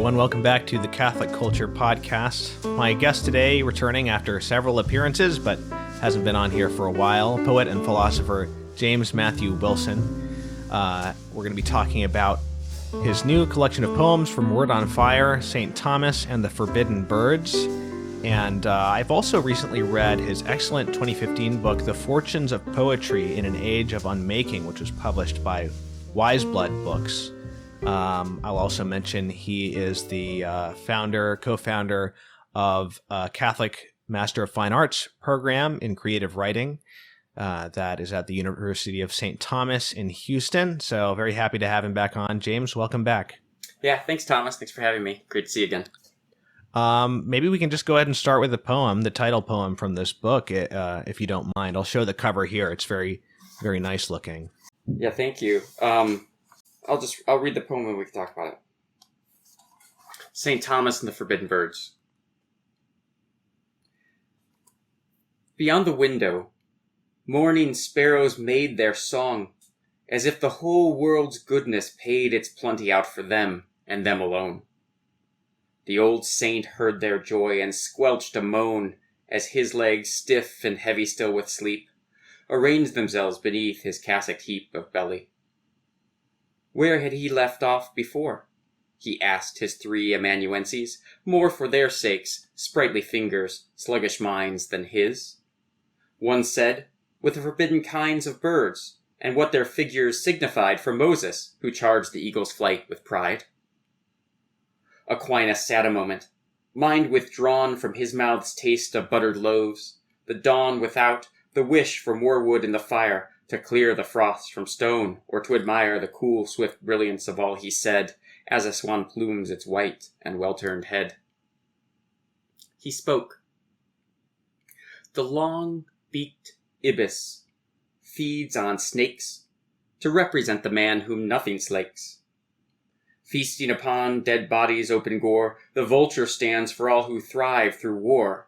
everyone. Welcome back to the Catholic Culture Podcast. My guest today, returning after several appearances, but hasn't been on here for a while, poet and philosopher James Matthew Wilson. We're going to be talking about his new collection of poems from Word on Fire, St. Thomas and the Forbidden Birds. And I've also recently read his excellent 2015 book, The Fortunes of Poetry in an Age of Unmaking, which was published by Wiseblood Books. I'll also mention he is the co-founder of a Catholic Master of Fine Arts program in creative writing that is at the University of St. Thomas in Houston. So very happy to have him back on. James, welcome back. Yeah, thanks, Thomas. Thanks for having me. Great to see you again. Maybe we can just go ahead and start with the poem, the title poem from this book, if you don't mind. I'll show the cover here. It's very, very nice looking. Yeah, thank you. I'll read the poem and we can talk about it. St. Thomas and the Forbidden Birds. Beyond the window, morning sparrows made their song, as if the whole world's goodness paid its plenty out for them, and them alone. The old saint heard their joy and squelched a moan, as his legs, stiff and heavy still with sleep, arranged themselves beneath his cassocked heap of belly. Where had he left off before? He asked his three amanuenses, more for their sakes, sprightly fingers, sluggish minds, than his. One said, with the forbidden kinds of birds, and what their figures signified for Moses, who charged the eagle's flight with pride. Aquinas sat a moment, mind withdrawn from his mouth's taste of buttered loaves, the dawn without, the wish for more wood in the fire, to clear the froths from stone, or to admire the cool, swift brilliance of all he said, as a swan plumes its white and well-turned head. He spoke. The long-beaked ibis feeds on snakes, to represent the man whom nothing slakes. Feasting upon dead bodies' open gore, the vulture stands for all who thrive through war.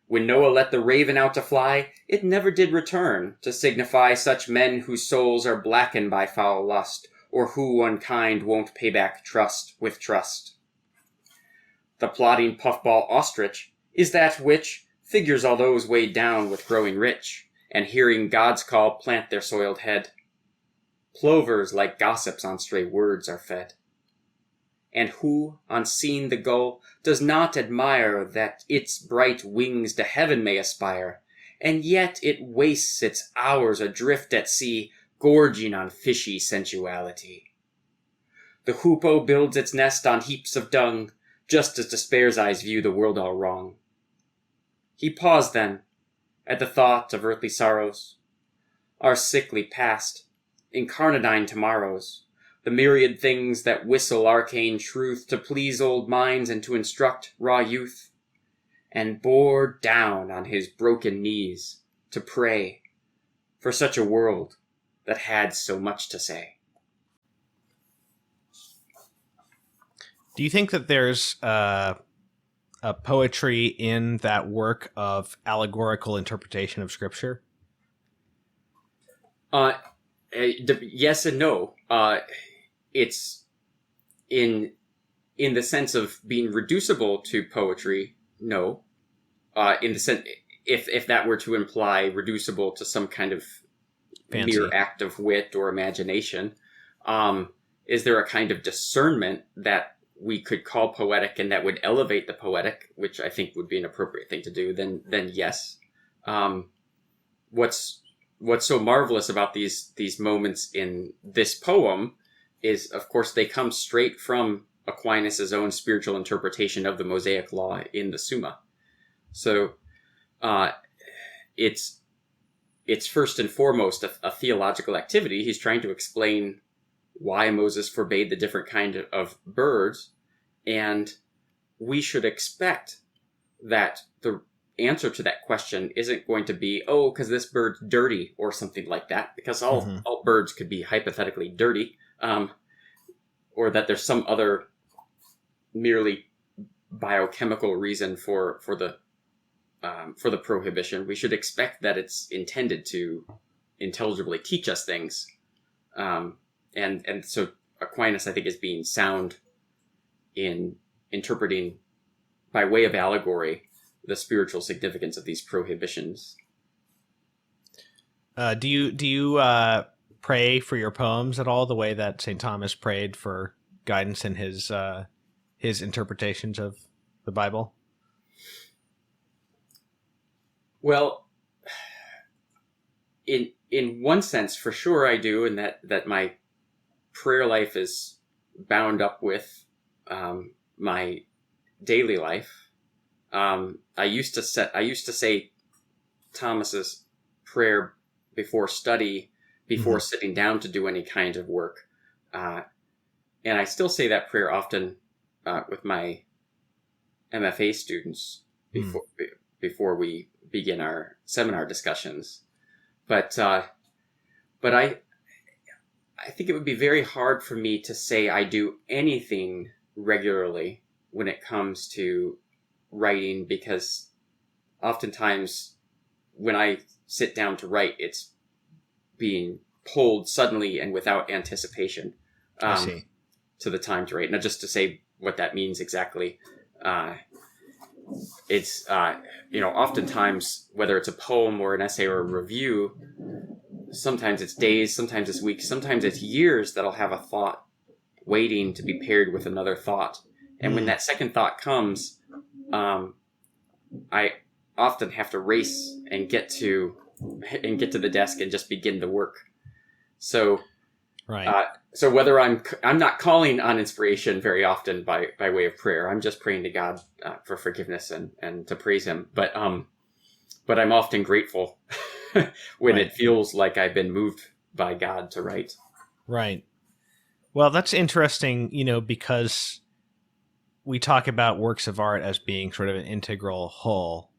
When Noah let the raven out to fly, it never did return, to signify such men whose souls are blackened by foul lust, or who unkind won't pay back trust with trust. The plodding puffball ostrich is that which figures all those weighed down with growing rich, and hearing God's call plant their soiled head. Plovers like gossips on stray words are fed. And who, on seeing the gull, does not admire that its bright wings to heaven may aspire, and yet it wastes its hours adrift at sea, gorging on fishy sensuality. The hoopoe builds its nest on heaps of dung, just as despair's eyes view the world all wrong. He paused then, at the thought of earthly sorrows, our sickly past, incarnadine tomorrows, the myriad things that whistle arcane truth to please old minds and to instruct raw youth, and bore down on his broken knees to pray for such a world that had so much to say. Do you think that there's a poetry in that work of allegorical interpretation of Scripture? Yes and no. It's in the sense of being reducible to poetry, no. In the sense, if that were to imply reducible to some kind of Fancy. mere act of wit or imagination, is there a kind of discernment that we could call poetic and that would elevate the poetic, which I think would be an appropriate thing to do? Then yes. What's so marvelous about these moments in this poem is, of course, they come straight from Aquinas' own spiritual interpretation of the Mosaic Law in the Summa. So it's first and foremost a theological activity. He's trying to explain why Moses forbade the different kind of birds, and we should expect that the answer to that question isn't going to be, oh, because this bird's dirty or something like that, because all birds could be hypothetically dirty, or that there's some other merely biochemical reason for the prohibition. We should expect that it's intended to intelligibly teach us things, and so Aquinas, I think, is being sound in interpreting by way of allegory the spiritual significance of these prohibitions. Do you pray for your poems at all the way that St. Thomas prayed for guidance in his interpretations of the Bible? Well, in one sense, for sure I do, and that my prayer life is bound up with my daily life. I used to say Thomas's prayer before study, before sitting down to do any kind of work, and I still say that prayer often with my MFA students before we begin our seminar discussions. But I think it would be very hard for me to say I do anything regularly when it comes to writing, because oftentimes when I sit down to write, it's being pulled suddenly and without anticipation to the time to write. Now, just to say what that means exactly, it's oftentimes, whether it's a poem or an essay or a review, sometimes it's days, sometimes it's weeks, sometimes it's years that I'll have a thought waiting to be paired with another thought. And when that second thought comes, I often have to race and get to the desk and just begin to work. So, right. So whether I'm not calling on inspiration very often by way of prayer, I'm just praying to God for forgiveness and to praise Him. But I'm often grateful when it feels like I've been moved by God to write. Right. Well, that's interesting, because we talk about works of art as being sort of an integral whole.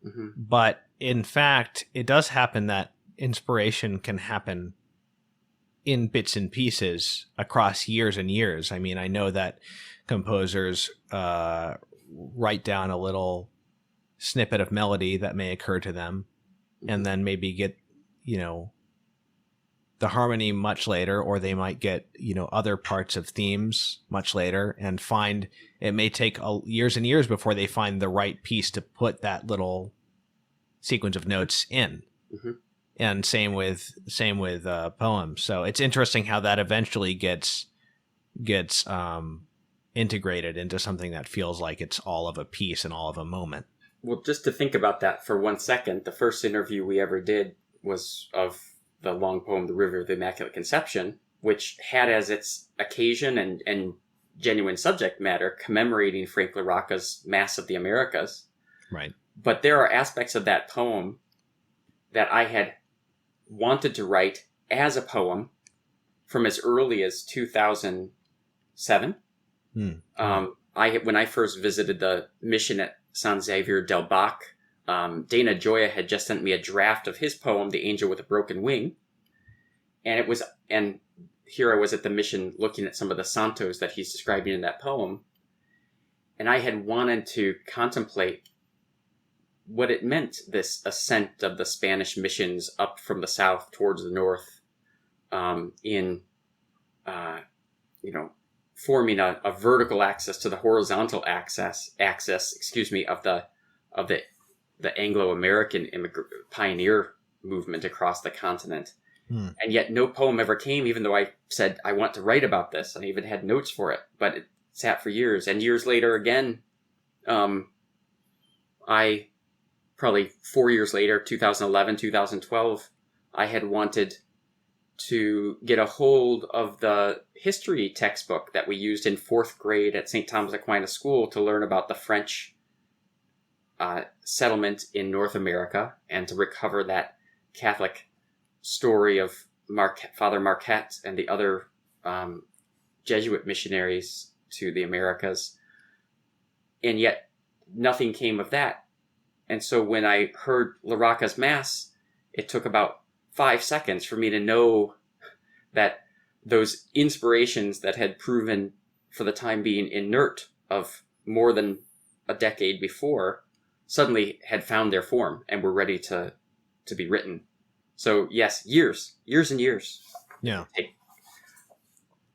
Mm-hmm. But in fact, it does happen that inspiration can happen in bits and pieces across years and years. I mean, I know that composers write down a little snippet of melody that may occur to them, and then maybe get, the harmony much later, or they might get, other parts of themes much later, and find it may take years and years before they find the right piece to put that little sequence of notes in. Mm-hmm. And same with poems. So it's interesting how that eventually gets integrated into something that feels like it's all of a piece and all of a moment. Well, just to think about that for 1 second, the first interview we ever did was of the long poem, The River of the Immaculate Conception, which had as its occasion and genuine subject matter commemorating Frank LaRocca's Mass of the Americas. Right. But there are aspects of that poem that I had wanted to write as a poem from as early as 2007. When I first visited the mission at San Xavier del Bac, Dana Gioia had just sent me a draft of his poem, The Angel with a Broken Wing. And here I was at the mission looking at some of the santos that he's describing in that poem. And I had wanted to contemplate what it meant, this ascent of the Spanish missions up from the south towards the north, forming a vertical axis to the horizontal axis, of the Anglo-American pioneer movement across the continent. And yet no poem ever came, even though I said I want to write about this. I even had notes for it, but it sat for years. And years later again, I probably 4 years later, 2011, 2012, I had wanted to get a hold of the history textbook that we used in 4th grade at St. Thomas Aquinas School to learn about the French settlement in North America, and to recover that Catholic story of Father Marquette and the other Jesuit missionaries to the Americas. And yet nothing came of that. And so when I heard LaRocca's Mass, it took about 5 seconds for me to know that those inspirations that had proven for the time being inert of more than a decade before suddenly had found their form and were ready to be written. So yes, years and years. Yeah.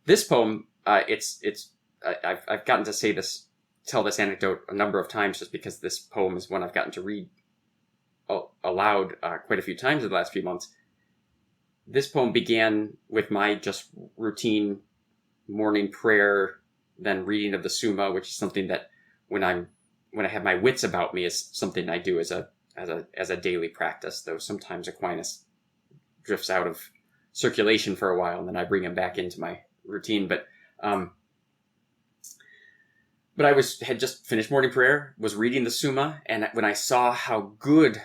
This poem, it's I've gotten to tell this anecdote a number of times, just because this poem is one I've gotten to read aloud quite a few times in the last few months. This poem began with my just routine morning prayer, then reading of the Summa, which is something that when I have my wits about me is something I do as a daily practice. Though sometimes Aquinas drifts out of circulation for a while, and then I bring him back into my routine. But I had just finished morning prayer, was reading the Summa, and when I saw how good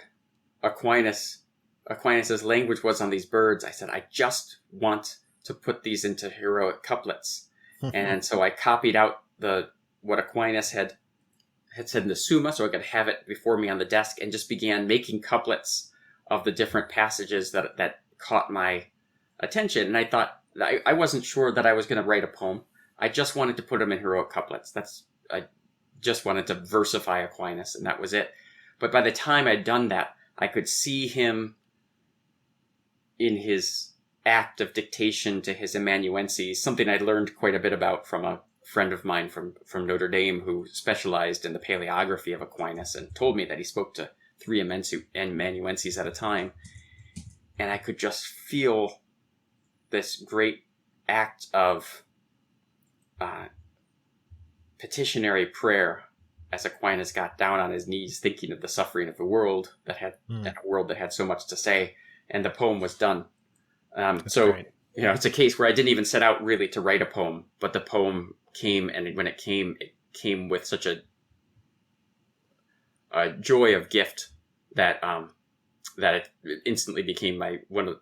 Aquinas's language was on these birds, I said, I just want to put these into heroic couplets. And so I copied out what Aquinas had said in the Summa, so I could have it before me on the desk, and just began making couplets of the different passages that caught my attention. And I thought, I wasn't sure that I was going to write a poem. I just wanted to put them in heroic couplets. I just wanted to versify Aquinas, and that was it. But by the time I'd done that, I could see him in his act of dictation to his amanuenses, something I'd learned quite a bit about from a friend of mine from Notre Dame who specialized in the paleography of Aquinas, and told me that he spoke to 3 amanuenses at a time. And I could just feel this great act of petitionary prayer as Aquinas got down on his knees, thinking of the suffering of the world that had so much to say, and the poem was done. So great. It's a case where I didn't even set out really to write a poem, but the poem came, and when it came with such a joy of gift that it instantly became one of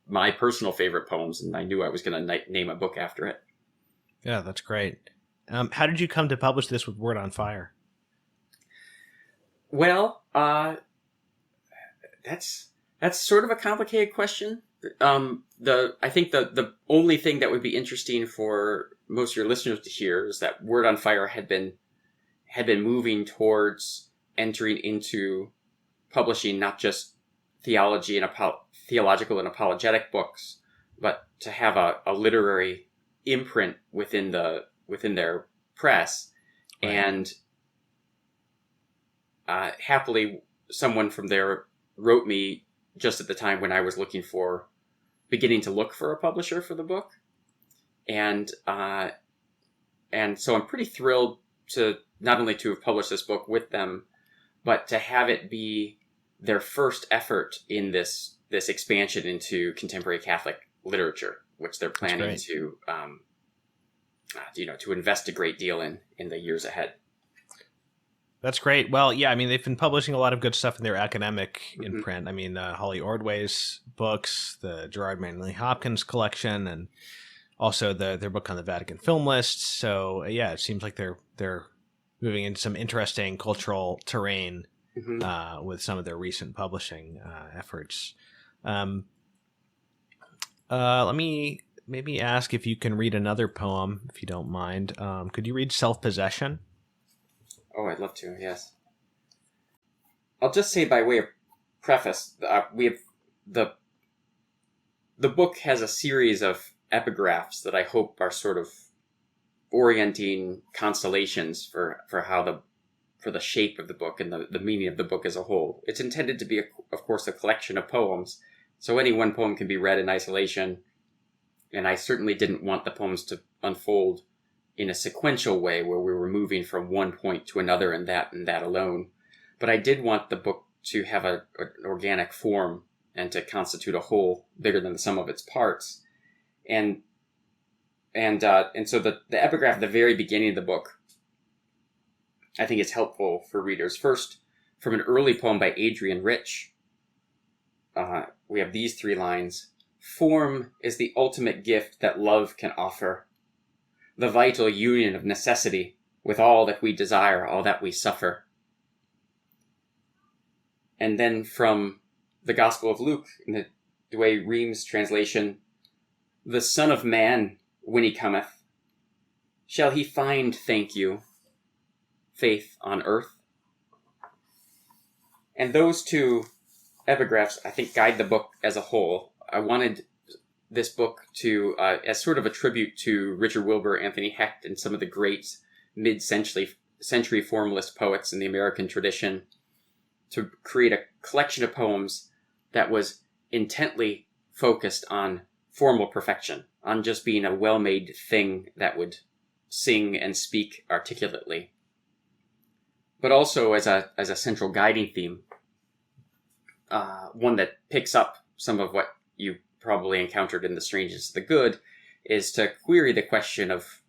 my personal favorite poems, and I knew I was going to name a book after it. Yeah, that's great. How did you come to publish this with Word on Fire? Well, that's sort of a complicated question. I think the only thing that would be interesting for most of your listeners to hear is that Word on Fire had been moving towards entering into publishing not just theology and theological and apologetic books, but to have a literary imprint within their press. Right. And happily, someone from there wrote me just at the time when I was beginning to look for a publisher for the book. And so I'm pretty thrilled to not only to have published this book with them, but to have it be their first effort in this expansion into contemporary Catholic literature, which they're planning to invest a great deal in the years ahead. That's great. Well, yeah, I mean, they've been publishing a lot of good stuff in their academic imprint. I mean, Holly Ordway's books, the Gerard Manley Hopkins collection, and also their book on the Vatican film list. So, yeah, it seems like they're moving into some interesting cultural terrain with some of their recent publishing efforts. Let me maybe ask if you can read another poem, if you don't mind. Could you read Self-Possession? Oh, I'd love to, yes. I'll just say by way of preface, we have the book has a series of epigraphs that I hope are sort of orienting constellations for the shape of the book and the meaning of the book as a whole. It's intended to be, of course, a collection of poems, so any one poem can be read in isolation, and I certainly didn't want the poems to unfold in a sequential way where we were moving from one point to another and that alone. But I did want the book to have an organic form and to constitute a whole bigger than the sum of its parts. And so the epigraph at the very beginning of the book, I think is helpful for readers. First, from an early poem by Adrian Rich, we have these 3 lines. Form is the ultimate gift that love can offer, the vital union of necessity with all that we desire, all that we suffer. And then from the Gospel of Luke, in the Douay Rheims translation, the Son of Man, when he cometh, shall he find, thank you, faith on earth? And those 2 epigraphs, I think, guide the book as a whole. I wanted this book to as sort of a tribute to Richard Wilbur, Anthony Hecht, and some of the great mid-century formalist poets in the American tradition, to create a collection of poems that was intently focused on formal perfection, on just being a well-made thing that would sing and speak articulately, but also as a central guiding theme, one that picks up some of what you probably encountered in The Strangest of the Good, is to query the question of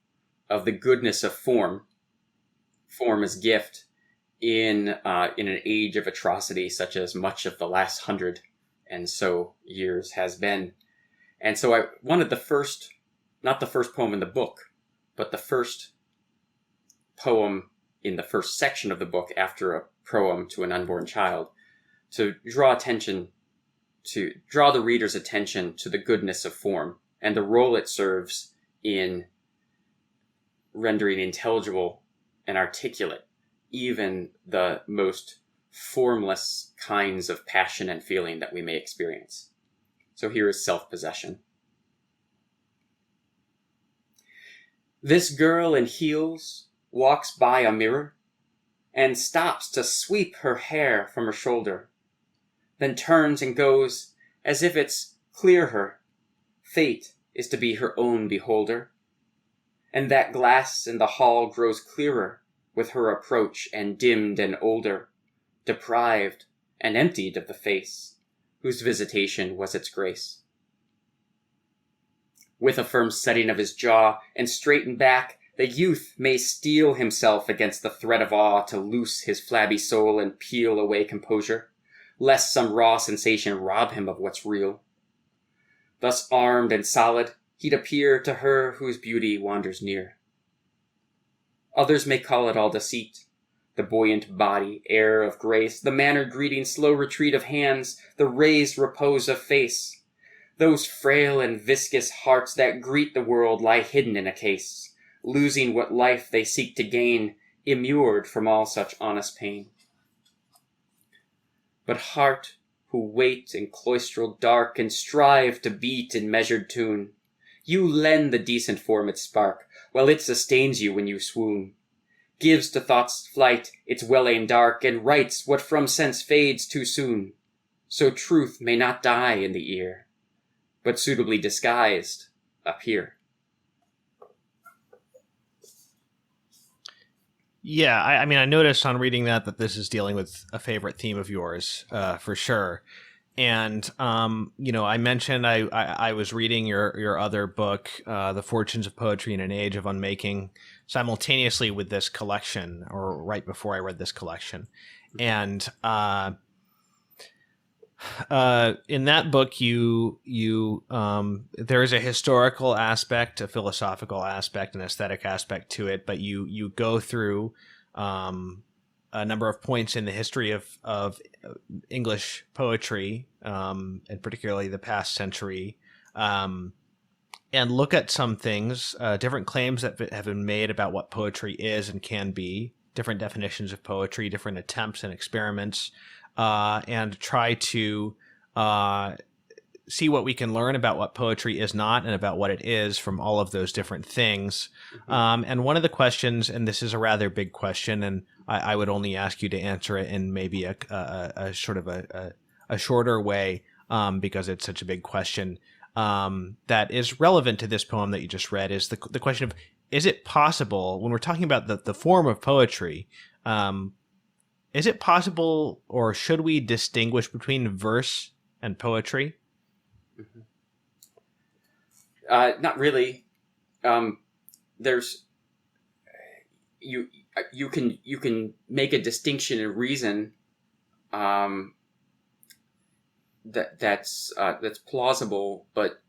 the goodness of form as gift, in an age of atrocity such as much of the last 100 and so years has been. And so I wanted not the first poem in the book, but the first poem in the first section of the book after a proem to an unborn child, to draw the reader's attention to the goodness of form and the role it serves in rendering intelligible and articulate even the most formless kinds of passion and feeling that we may experience. So here is Self-Possession. This girl in heels walks by a mirror and stops to sweep her hair from her shoulder, then turns and goes as if it's clear her fate is to be her own beholder, and that glass in the hall grows clearer with her approach, and dimmed and older, deprived and emptied of the face whose visitation was its grace. With a firm setting of his jaw and straightened back, the youth may steel himself against the threat of awe to loose his flabby soul and peel away composure, lest some raw sensation rob him of what's real. Thus armed and solid, he'd appear to her whose beauty wanders near. Others may call it all deceit, the buoyant body, air of grace, the mannered greeting, slow retreat of hands, the raised repose of face. Those frail and viscous hearts that greet the world lie hidden in a case, losing what life they seek to gain, immured from all such honest pain. But heart, who wait in cloistral dark and strive to beat in measured tune, you lend the decent form its spark, while it sustains you when you swoon, gives to thought's flight its well-aimed arc, and writes what from sense fades too soon, so truth may not die in the ear, but suitably disguised appear. Yeah, I mean, I noticed on reading that this is dealing with a favorite theme of yours, for sure. And, I mentioned I was reading your other book, The Fortunes of Poetry in an Age of Unmaking, simultaneously with this collection, or right before I read this collection. And in that book, there is a historical aspect, a philosophical aspect, an aesthetic aspect to it, but you go through a number of points in the history of English poetry, and particularly the past century, and look at some things, different claims that have been made about what poetry is and can be, different definitions of poetry, different attempts and experiments, and try to see what we can learn about what poetry is not and about what it is from all of those different things. Mm-hmm. And one of the questions, and this is a rather big question, and I would only ask you to answer it in maybe a sort of a shorter way, because it's such a big question, that is relevant to this poem that you just read, is the question of, is it possible, when we're talking about the form of poetry, is it possible, or should we distinguish between verse and poetry? Mm-hmm. Not really. There's you can make a distinction and reason that's plausible, but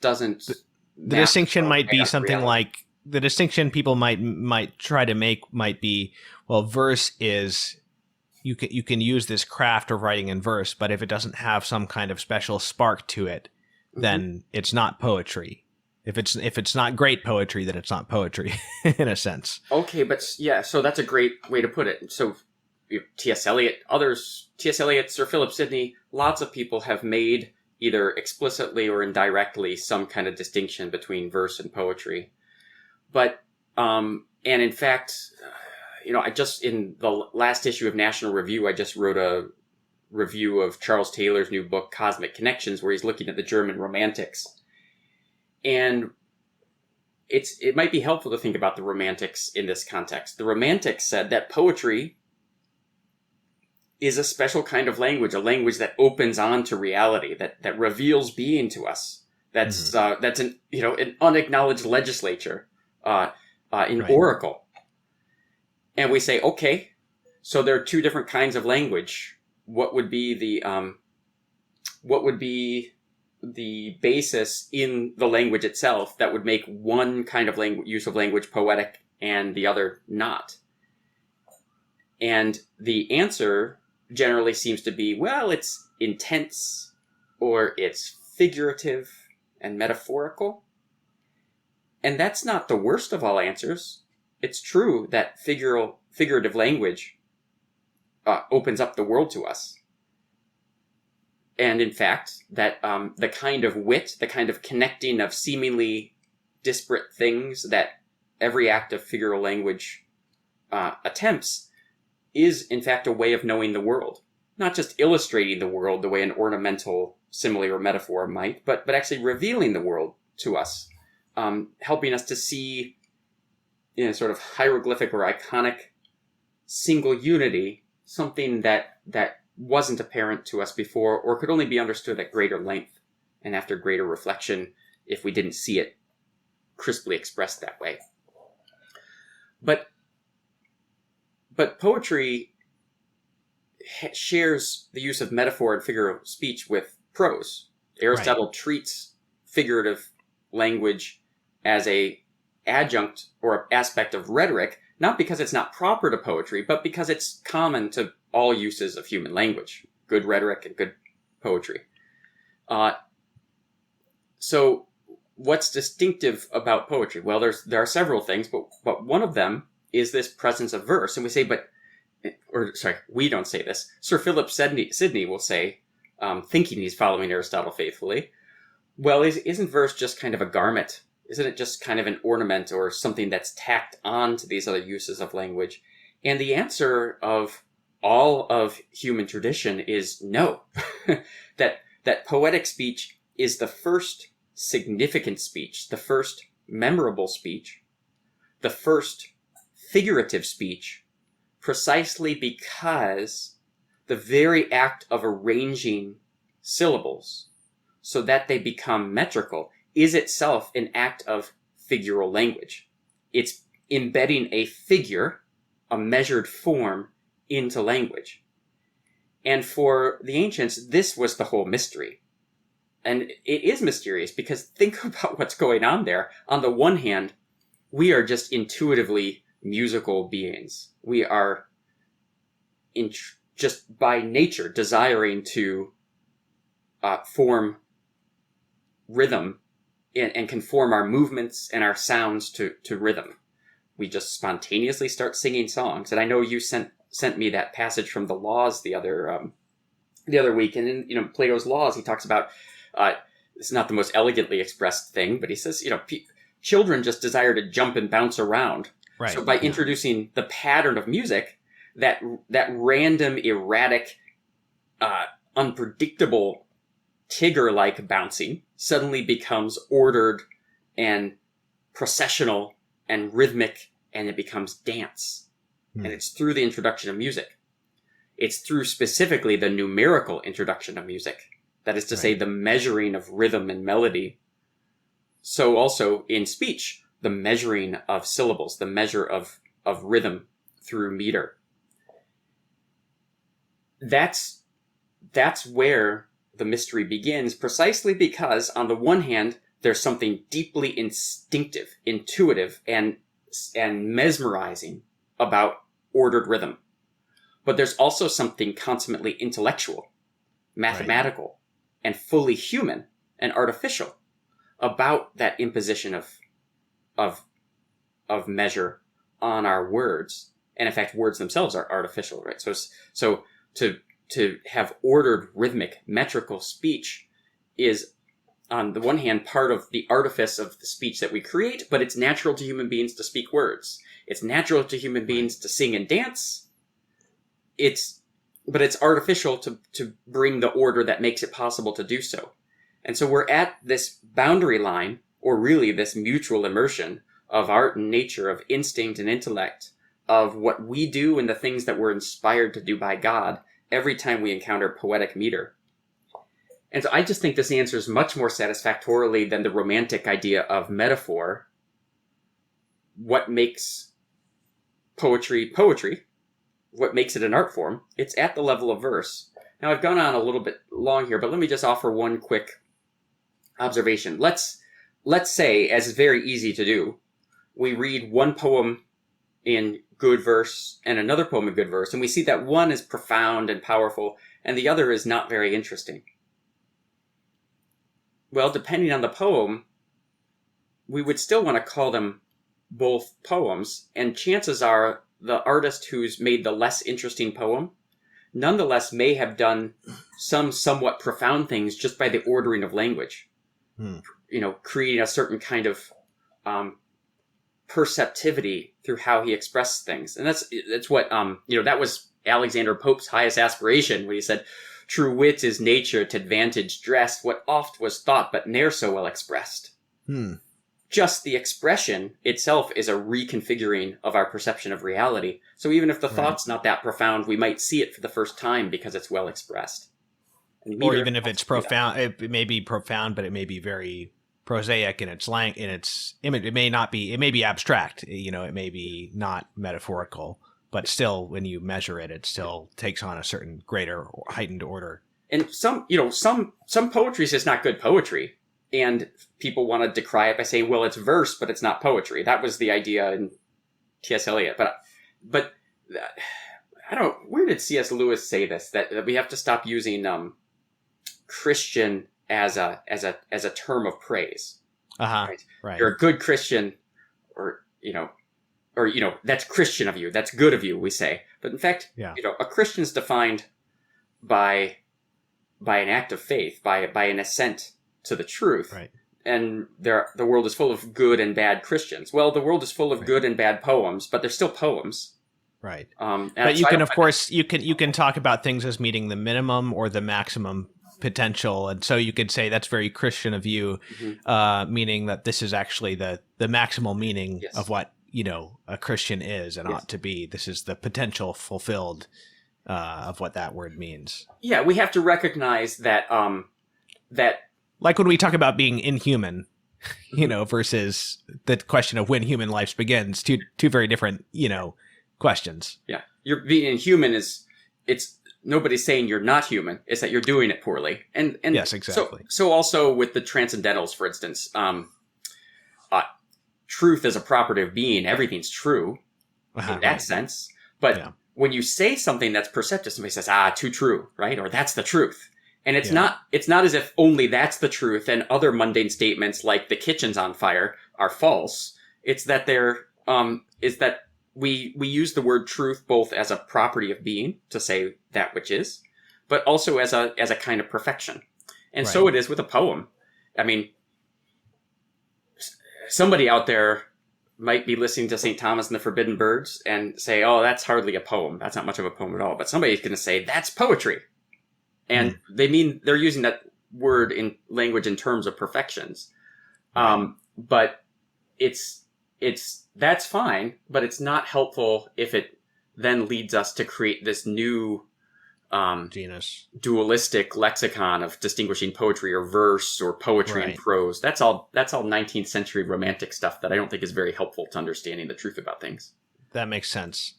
doesn't. The distinction might be something like, the distinction people might try to make might be, well, verse is, you can use this craft of writing in verse, but if it doesn't have some kind of special spark to it, mm-hmm. then it's not poetry. If it's not great poetry, then it's not poetry in a sense. Okay, but yeah, so that's a great way to put it. So T.S. Eliot, Sir Philip Sidney, lots of people have made either explicitly or indirectly, some kind of distinction between verse and poetry. But, and in fact, I just, in the last issue of National Review, I just wrote a review of Charles Taylor's new book, Cosmic Connections, where he's looking at the German Romantics. And it might be helpful to think about the Romantics in this context. The Romantics said that poetry is a special kind of language, a language that opens on to reality, that reveals being to us. That's an unacknowledged legislature, oracle. And we say, okay, so there are two different kinds of language. What would be the basis in the language itself that would make one kind of use of language poetic and the other not? And the answer generally seems to be, well, it's intense, or it's figurative and metaphorical. And that's not the worst of all answers. It's true that figurative language opens up the world to us. And in fact, that the kind of wit, the kind of connecting of seemingly disparate things that every act of figural language attempts is in fact a way of knowing the world. Not just illustrating the world the way an ornamental simile or metaphor might, but actually revealing the world to us, helping us to see in a sort of hieroglyphic or iconic single unity something that wasn't apparent to us before, or could only be understood at greater length and after greater reflection if we didn't see it crisply expressed that way. But poetry shares the use of metaphor and figurative speech with prose. Aristotle treats figurative language as a adjunct or aspect of rhetoric, not because it's not proper to poetry, but because it's common to all uses of human language, good rhetoric and good poetry. So what's distinctive about poetry? Well, there are several things, but one of them is this presence of verse. And we say, we don't say this. Sir Philip Sidney will say, thinking he's following Aristotle faithfully, well, isn't verse just kind of a garment? Isn't it just kind of an ornament or something that's tacked on to these other uses of language? And the answer of all of human tradition is no. that poetic speech is the first significant speech, the first memorable speech, the first figurative speech, precisely because the very act of arranging syllables so that they become metrical is itself an act of figural language. It's embedding a figure, a measured form, into language. And for the ancients, this was the whole mystery. And it is mysterious because think about what's going on there. On the one hand, we are just intuitively musical beings. We are just by nature desiring to form rhythm and conform our movements and our sounds to rhythm. We just spontaneously start singing songs. And I know you sent me that passage from the Laws the other week. And in Plato's Laws, he talks about it's not the most elegantly expressed thing, but he says children just desire to jump and bounce around. Right. So by introducing the pattern of music, that random, erratic, unpredictable Tigger-like bouncing suddenly becomes ordered and processional and rhythmic, and it becomes dance. And it's through the introduction of music. It's through specifically the numerical introduction of music. That is to say, the measuring of rhythm and melody. So also in speech, the measuring of syllables, the measure of rhythm through meter. That's where the mystery begins, precisely because, on the one hand, there's something deeply instinctive, intuitive, and mesmerizing about ordered rhythm. But there's also something consummately intellectual, mathematical, and fully human and artificial about that imposition of measure on our words. And in fact, words themselves are artificial, right? So to have ordered, rhythmic, metrical speech is, on the one hand, part of the artifice of the speech that we create, but it's natural to human beings to speak words. It's natural to human beings to sing and dance. But it's artificial to bring the order that makes it possible to do so. And so we're at this boundary line, or really this mutual immersion of art and nature, of instinct and intellect, of what we do and the things that we're inspired to do by God every time we encounter poetic meter. And so I just think this answers much more satisfactorily than the romantic idea of metaphor. What makes poetry poetry? What makes it an art form? It's at the level of verse. Now, I've gone on a little bit long here, but let me just offer one quick observation. Let's say, as is very easy to do, we read one poem in good verse and another poem in good verse, and we see that one is profound and powerful, and the other is not very interesting. Well, depending on the poem, we would still want to call them both poems, and chances are the artist who's made the less interesting poem nonetheless may have done some somewhat profound things just by the ordering of language. Creating a certain kind of perceptivity through how he expressed things. And that's what, that was Alexander Pope's highest aspiration when he said, "True wit is nature to advantage dressed, what oft was thought but ne'er so well expressed." Just the expression itself is a reconfiguring of our perception of reality. So even if the thought's not that profound, we might see it for the first time because it's well expressed. Or even if it's profound, it may be profound, but it may be very prosaic in its image. It may be abstract, it may be not metaphorical, but still when you measure it, it still takes on a certain greater or heightened order. And some poetry is just not good poetry. And people want to decry it by saying, well, it's verse, but it's not poetry. That was the idea in T.S. Eliot. But I don't, where did C.S. Lewis say this? That we have to stop using Christian as a term of praise. Right? You're a good Christian, or that's Christian of you. That's good of you, we say. But in fact, a Christian is defined by an act of faith, by an assent to the truth. Right. And the world is full of good and bad Christians. Well, the world is full of good and bad poems, but they're still poems. Right. But you can, of course, you can talk about things as meeting the minimum or the maximum potential. And so you could say that's very Christian of you, meaning that this is actually the maximal meaning of what, a Christian is and ought to be. This is the potential fulfilled of what that word means. Yeah, we have to recognize that like when we talk about being inhuman, versus the question of when human life begins, two very different, questions. Yeah. You're being inhuman it's nobody's saying you're not human. It's that you're doing it poorly. And yes, exactly. So also with the transcendentals, for instance, truth is a property of being. Everything's true in that sense. But when you say something that's perceptive, somebody says, too true, right? Or that's the truth. And it's not as if only that's the truth and other mundane statements like the kitchen's on fire are false. It's that we use the word truth both as a property of being to say that which is, but also as a kind of perfection. And so it is with a poem. I mean, somebody out there might be listening to St. Thomas and the Forbidden Birds and say, "Oh, that's hardly a poem. That's not much of a poem at all." But somebody's going to say, "That's poetry." And they're using that word in language in terms of perfections. But that's fine, but it's not helpful if it then leads us to create this new genus, dualistic lexicon of distinguishing poetry or verse or poetry and prose. That's all 19th century romantic stuff that I don't think is very helpful to understanding the truth about things. That makes sense.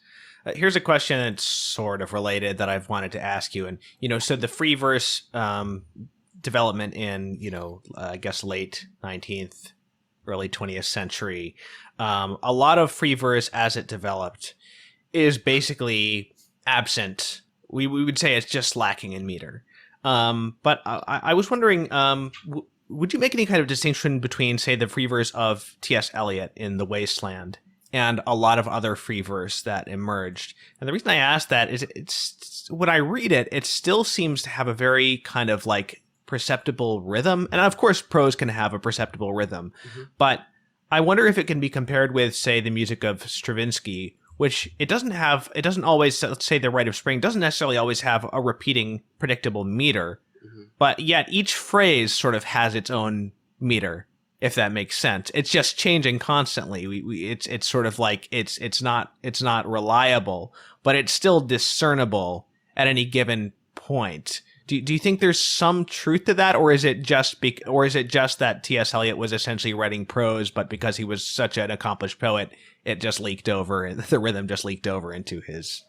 Here's a question that's sort of related that I've wanted to ask you. And, so the free verse development in, I guess late 19th, early 20th century, a lot of free verse as it developed is basically absent. We would say it's just lacking in meter. But I was wondering, would you make any kind of distinction between, say, the free verse of T.S. Eliot in The Wasteland and a lot of other free verse that emerged? And the reason I ask that is it's when I read it, it still seems to have a very kind of like perceptible rhythm. And of course, prose can have a perceptible rhythm, Mm-hmm. but I wonder if it can be compared with, say, the music of Stravinsky, which it doesn't always, let's say the Rite of Spring doesn't necessarily always have a repeating predictable meter, Mm-hmm. but yet each phrase sort of has its own meter, if that makes sense. It's just changing constantly. It's sort of like it's not reliable, but it's still discernible at any given point. Do you think there's some truth to that, or is it just that T.S. Eliot was essentially writing prose, but because he was such an accomplished poet, it just leaked over, the rhythm just leaked over into his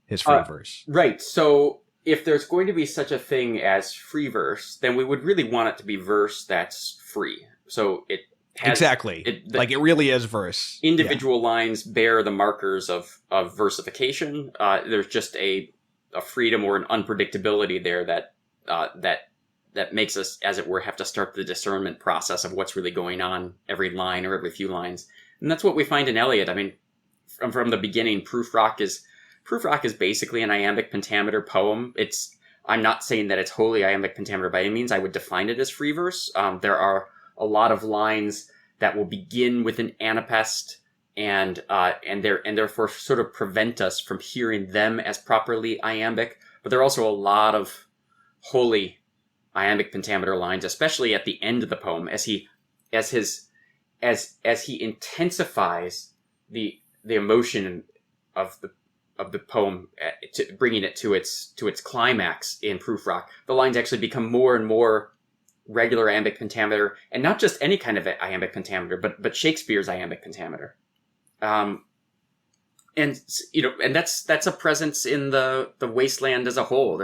free verse? Right. So if there's going to be such a thing as free verse, then we would really want it to be verse that's free. So it has exactly like it really is verse. Individual lines bear the markers of versification. There's just a freedom or an unpredictability there that makes us, as it were, have to start the discernment process of what's really going on every line or every few lines. And that's what we find in Eliot. I mean, from the beginning, Proof Rock is basically an iambic pentameter poem. I'm not saying that it's wholly iambic pentameter by any means. I would define it as free verse. There are a lot of lines that will begin with an anapest and therefore sort of prevent us from hearing them as properly iambic. But there are also a lot of wholly iambic pentameter lines, especially at the end of the poem, as he intensifies the emotion of the poem, bringing it to its climax in Proof Rock. The lines actually become more and more regular iambic pentameter, and not just any kind of iambic pentameter, but Shakespeare's iambic pentameter. And that's a presence in the Wasteland as a whole.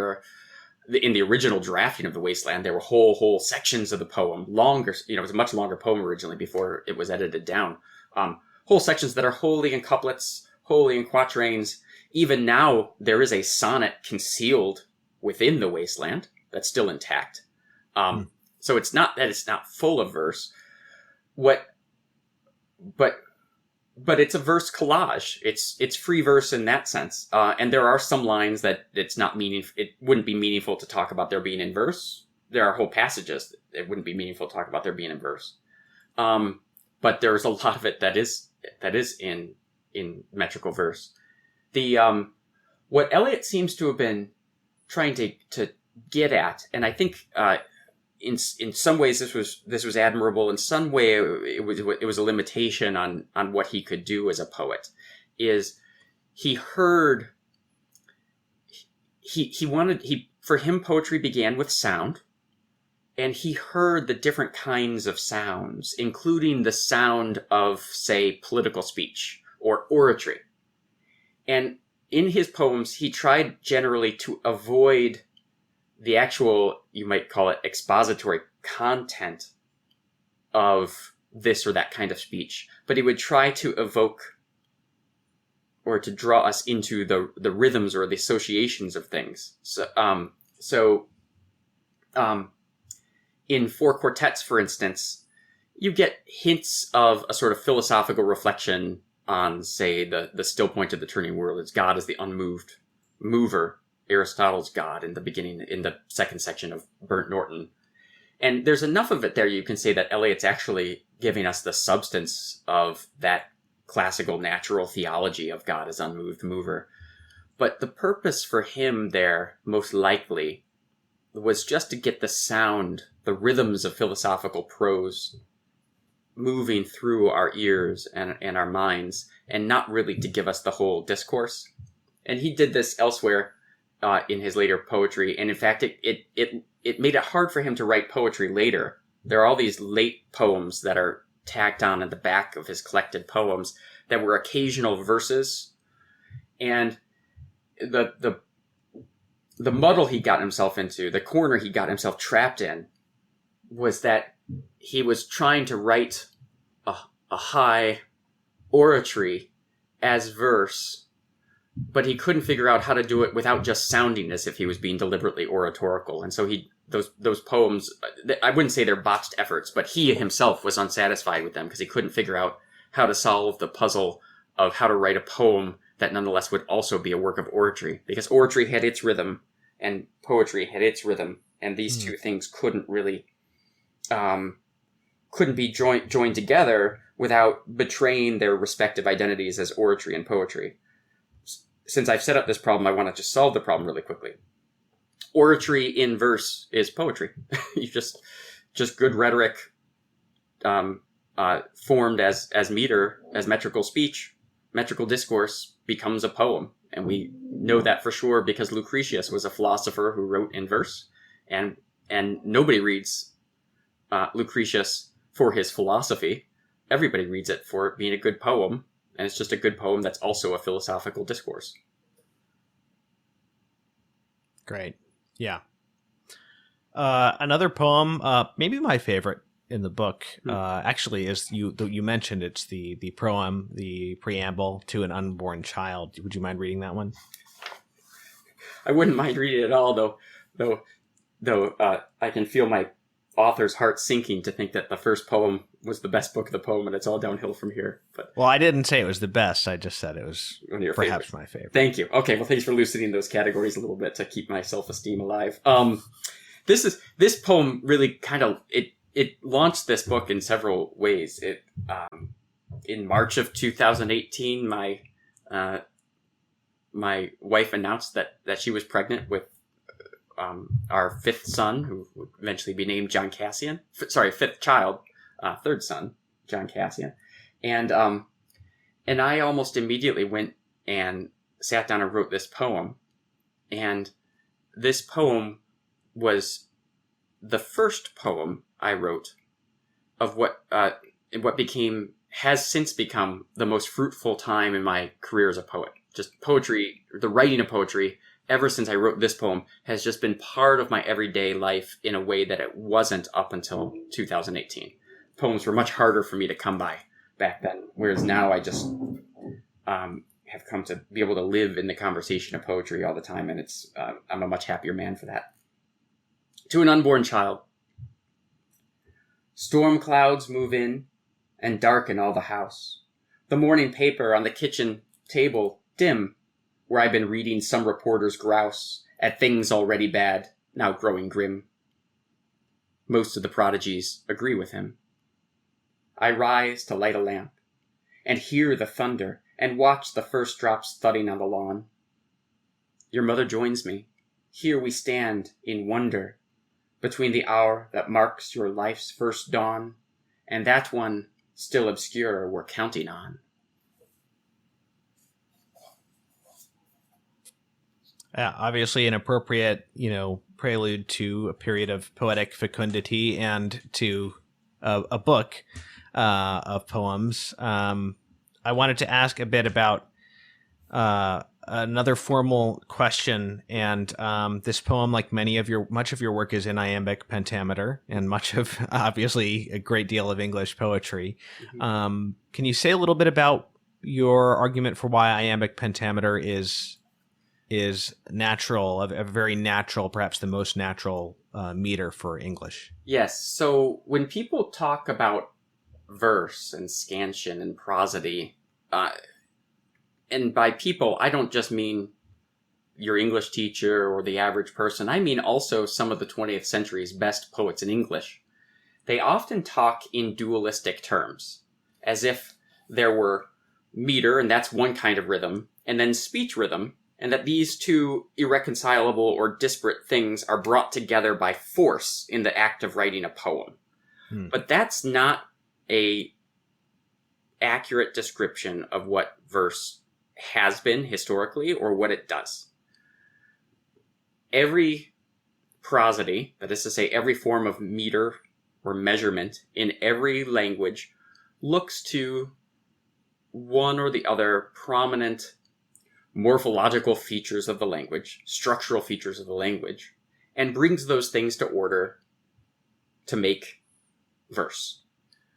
In the original drafting of the Wasteland, there were whole sections of the poem, longer. It was a much longer poem originally before it was edited down. Whole sections that are wholly in couplets, wholly in quatrains. Even now, there is a sonnet concealed within the Wasteland that's still intact. So it's not that it's not full of verse. But it's a verse collage. It's free verse in that sense. And there are some lines that it wouldn't be meaningful to talk about there being in verse. There are whole passages that it wouldn't be meaningful to talk about there being in verse. But there's a lot of it that is in metrical verse. What Eliot seems to have been trying to get at, and I think in some ways this was admirable. In some way it was a limitation on what he could do as a poet. Is for him poetry began with sound, and he heard the different kinds of sounds, including the sound of, say, political speech or oratory. And in his poems, he tried generally to avoid the actual, you might call it, expository content of this or that kind of speech, but he would try to evoke or to draw us into the rhythms or the associations of things. So in four quartets, for instance, you get hints of a sort of philosophical reflection on, say, the still point of the turning world. It's God as the unmoved mover, Aristotle's God in the beginning, in the second section of Burnt Norton. And there's enough of it there you can say that Eliot's actually giving us the substance of that classical natural theology of God as unmoved mover. But the purpose for him there, most likely, was just to get the sound, the rhythms of philosophical prose moving through our ears and our minds, and not really to give us the whole discourse. And he did this elsewhere in his later poetry, and in fact it made it hard for him to write poetry later. There are all these late poems that are tacked on at the back of his collected poems that were occasional verses, and the muddle he got himself into, the corner he got himself trapped in, was that he was trying to write a high oratory as verse, but he couldn't figure out how to do it without just sounding as if he was being deliberately oratorical. And so those poems, I wouldn't say they're botched efforts, but he himself was unsatisfied with them because he couldn't figure out how to solve the puzzle of how to write a poem that nonetheless would also be a work of oratory, because oratory had its rhythm and poetry had its rhythm. and these two things couldn't really couldn't be joined together without betraying their respective identities as oratory and poetry. Since I've set up this problem, I want to just solve the problem really quickly. Oratory in verse is poetry. You just good rhetoric formed as meter, as metrical speech, metrical discourse becomes a poem. And we know that for sure because Lucretius was a philosopher who wrote in verse, and nobody reads Lucretius for his philosophy. Everybody reads it for it being a good poem, and it's just a good poem that's also a philosophical discourse. Great. Yeah. Another poem, maybe my favorite in the book, actually, is you mentioned it's the proem, the preamble to an unborn child. Would you mind reading that one? I wouldn't mind reading it at all, though I can feel my author's heart sinking to think that the first poem was the best book of the poem, and it's all downhill from here. But well, I didn't say it was the best. I just said it was perhaps my favorite. Thank you. Okay, well, thanks for loosening those categories a little bit to keep my self-esteem alive. This poem really kind of it launched this book in several ways. It in March of 2018, my wife announced that she was pregnant with our fifth son, who would eventually be named John Cassian. Fifth child, third son, John Cassian, and I almost immediately went and sat down and wrote this poem, and this poem was the first poem I wrote of what has since become the most fruitful time in my career as a poet. Just poetry, the writing of poetry, ever since I wrote this poem, has just been part of my everyday life in a way that it wasn't up until 2018. Poems were much harder for me to come by back then, whereas now I just have come to be able to live in the conversation of poetry all the time, and it's I'm a much happier man for that. To an unborn child. Storm clouds move in and darken all the house. The morning paper on the kitchen table dim, where I've been reading some reporter's grouse at things already bad, now growing grim. Most of the prodigies agree with him. I rise to light a lamp and hear the thunder and watch the first drops thudding on the lawn. Your mother joins me. Here we stand in wonder between the hour that marks your life's first dawn and that one still obscure we're counting on. Yeah, obviously an appropriate, prelude to a period of poetic fecundity and to a book of poems. I wanted to ask a bit about another formal question, and this poem, like much of your work, is in iambic pentameter, and much of, obviously, a great deal of English poetry. Mm-hmm. Can you say a little bit about your argument for why iambic pentameter is natural, a very natural, perhaps the most natural meter for English? Yes. So when people talk about verse and scansion and prosody, and by people, I don't just mean your English teacher or the average person. I mean also some of the 20th century's best poets in English. They often talk in dualistic terms, as if there were meter, and that's one kind of rhythm, and then speech rhythm, and that these two irreconcilable or disparate things are brought together by force in the act of writing a poem. But that's not a accurate description of what verse has been historically or what it does. Every prosody, that is to say, every form of meter or measurement in every language, looks to one or the other prominent morphological features of the language, structural features of the language, and brings those things to order to make verse.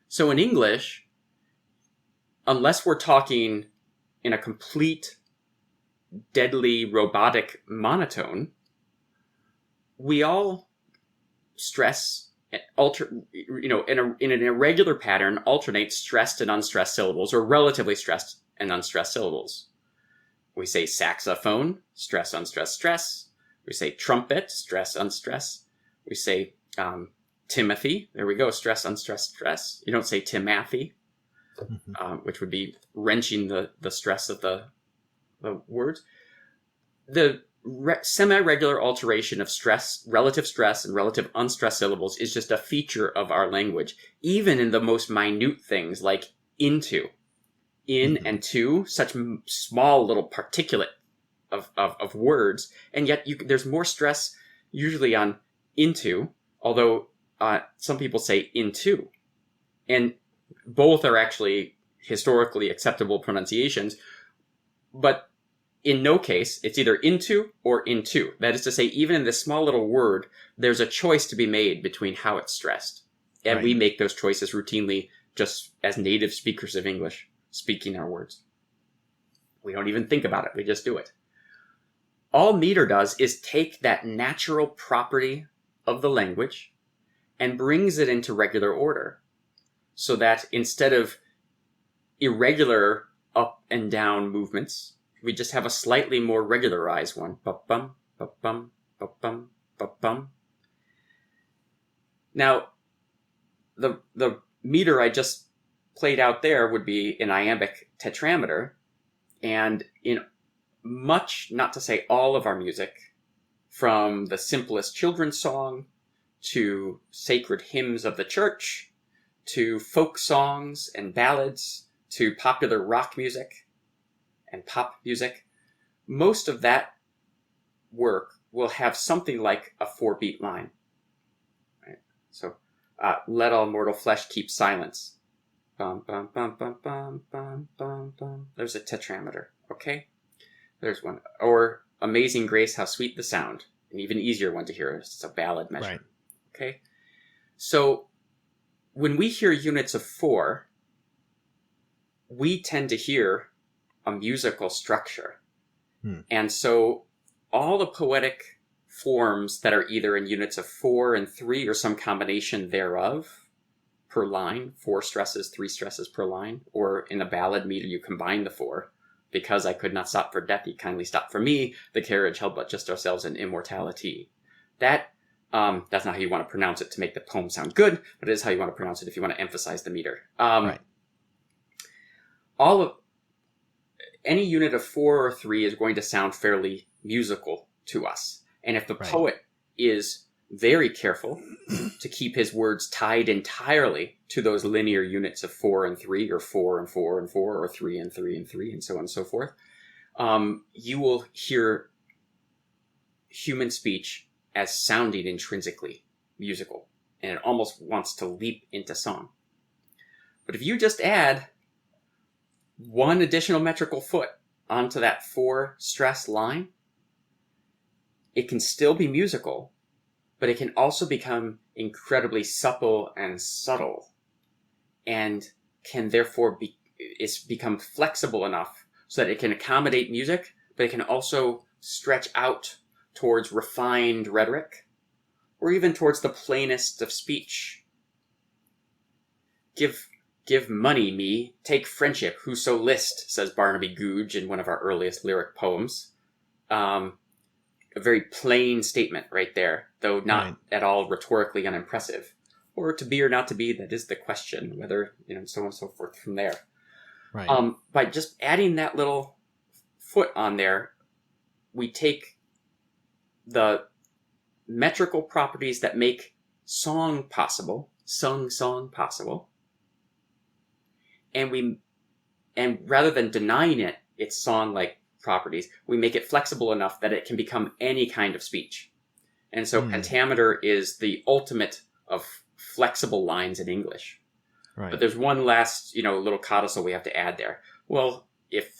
So in English, unless we're talking in a complete, deadly, robotic monotone, we all stress, in an irregular pattern, alternate stressed and unstressed syllables, or relatively stressed and unstressed syllables. We say saxophone, stress, unstress, stress. We say trumpet, stress, unstress. We say Timothy. There we go. Stress, unstressed, stress. You don't say Timothy, which would be wrenching the stress of the words. The semi-regular alteration of relative stress and relative unstressed syllables is just a feature of our language, even in the most minute things like into. In and to, such small little particulate of words, and yet there's more stress usually on into, although some people say into. And both are actually historically acceptable pronunciations, but in no case, it's either into or into. That is to say, even in this small little word, there's a choice to be made between how it's stressed. And we make those choices routinely just as native speakers of English, speaking our words. We don't even think about it. We just do it. All meter does is take that natural property of the language and brings it into regular order, so that instead of irregular up and down movements, we just have a slightly more regularized one. Ba-bum, ba-bum, ba-bum, ba-bum. Now, the meter I just played out there would be an iambic tetrameter, and in much, not to say all of our music, from the simplest children's song to sacred hymns of the church to folk songs and ballads to popular rock music and pop music, most of that work will have something like a 4-beat line. Right? So, let all mortal flesh keep silence. Bum, bum, bum, bum, bum, bum, bum, bum. There's a tetrameter, okay? There's one. Or Amazing Grace, how sweet the sound. An even easier one to hear. It's a ballad measure. Right. Okay? So, when we hear units of 4, we tend to hear a musical structure. And so all the poetic forms that are either in units of 4 and 3 or some combination thereof per line, 4 stresses, 3 stresses per line, or in a ballad meter you combine the 4. Because I could not stop for death, he kindly stopped for me. The carriage held but just ourselves in immortality. That's not how you want to pronounce it to make the poem sound good, but it is how you want to pronounce it if you want to emphasize the meter. Right. Any unit of 4 or 3 is going to sound fairly musical to us. And if the poet is very careful to keep his words tied entirely to those linear units of 4 and 3, or 4 and 4 and 4, or 3 and 3 and 3, and so on and so forth, you will hear human speech as sounding intrinsically musical. And it almost wants to leap into song. But if you just add one additional metrical foot onto that 4 stress line, it can still be musical, but it can also become incredibly supple and subtle, and can therefore become flexible enough so that it can accommodate music, but it can also stretch out towards refined rhetoric, or even towards the plainest of speech. Give money me, take friendship, whoso list, says Barnaby Googe in one of our earliest lyric poems. A very plain statement right there, though not at all rhetorically unimpressive. Or to be or not to be, that is the question, whether, so on and so forth from there. Right. By just adding that little foot on there, we take the metrical properties that make song possible, sung possible, and rather than denying it its song-like properties, we make it flexible enough that it can become any kind of speech. And so pentameter is the ultimate of flexible lines in English. Right. But there's one last, little codicil we have to add there. Well, if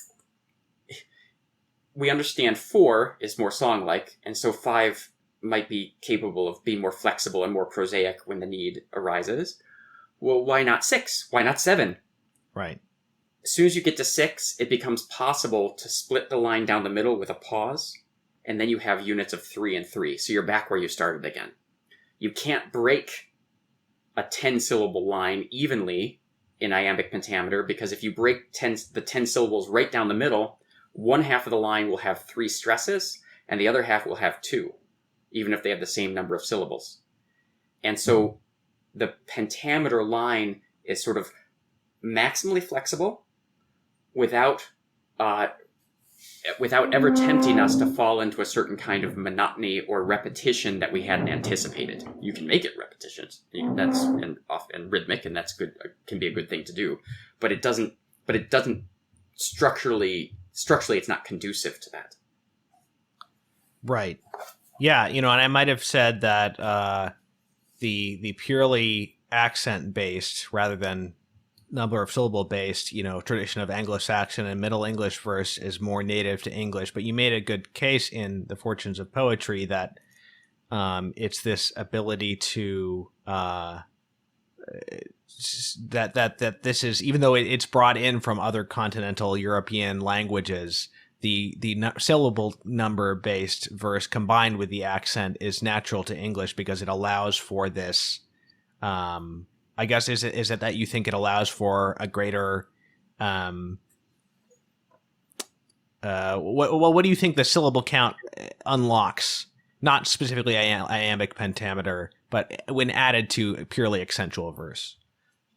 we understand 4 is more song-like, and so 5 might be capable of being more flexible and more prosaic when the need arises, well, why not 6? Why not 7? Right. As soon as you get to 6, it becomes possible to split the line down the middle with a pause, and then you have units of 3 and 3, so you're back where you started again. You can't break a 10-syllable line evenly in iambic pentameter, because if you break the 10 syllables right down the middle, one half of the line will have 3 stresses, and the other half will have 2, even if they have the same number of syllables. And so the pentameter line is sort of maximally flexible without ever tempting us to fall into a certain kind of monotony or repetition that we hadn't anticipated. You can make it repetitions, and rhythmic, and that's good. Can be a good thing to do, but it doesn't. Structurally, it's not conducive to that. Right. Yeah. And I might have said that the purely accent based rather than number of syllable based, tradition of Anglo-Saxon and Middle English verse is more native to English. But you made a good case in The Fortunes of Poetry that it's this ability to that this is, even though it's brought in from other continental European languages, the syllable number based verse combined with the accent is natural to English because it allows for this. I guess is it that you think it allows for a greater what do you think the syllable count unlocks? Not specifically iambic pentameter, but when added to purely accentual verse.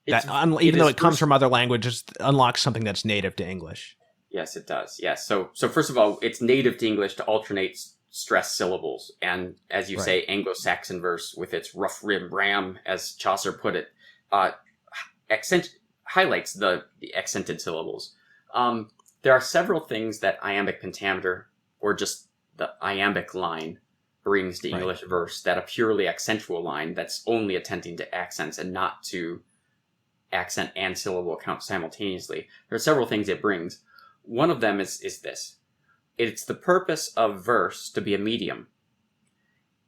Even though it comes from other languages, unlocks something that's native to English. Yes, it does. Yes. So first of all, it's native to English to alternate stressed syllables. And as you say, Anglo-Saxon verse with its rough rim ram, as Chaucer put it, highlights the accented syllables. There are several things that iambic pentameter, or just the iambic line, brings to English verse that a purely accentual line that's only attending to accents and not to accent and syllable count simultaneously. There are several things it brings. One of them is this. It's the purpose of verse to be a medium.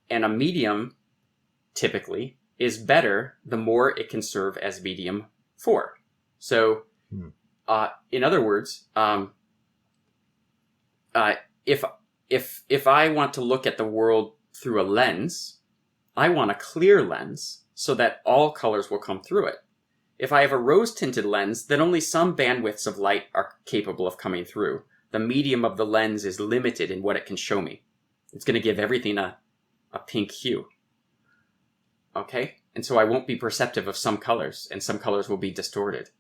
And a medium, typically, is better the more it can serve as medium for. So, in other words, if I want to look at the world through a lens, I want a clear lens so that all colors will come through it. If I have a rose-tinted lens, then only some bandwidths of light are capable of coming through. The medium of the lens is limited in what it can show me. It's going to give everything a pink hue. Okay? And so I won't be perceptive of some colors, and some colors will be distorted.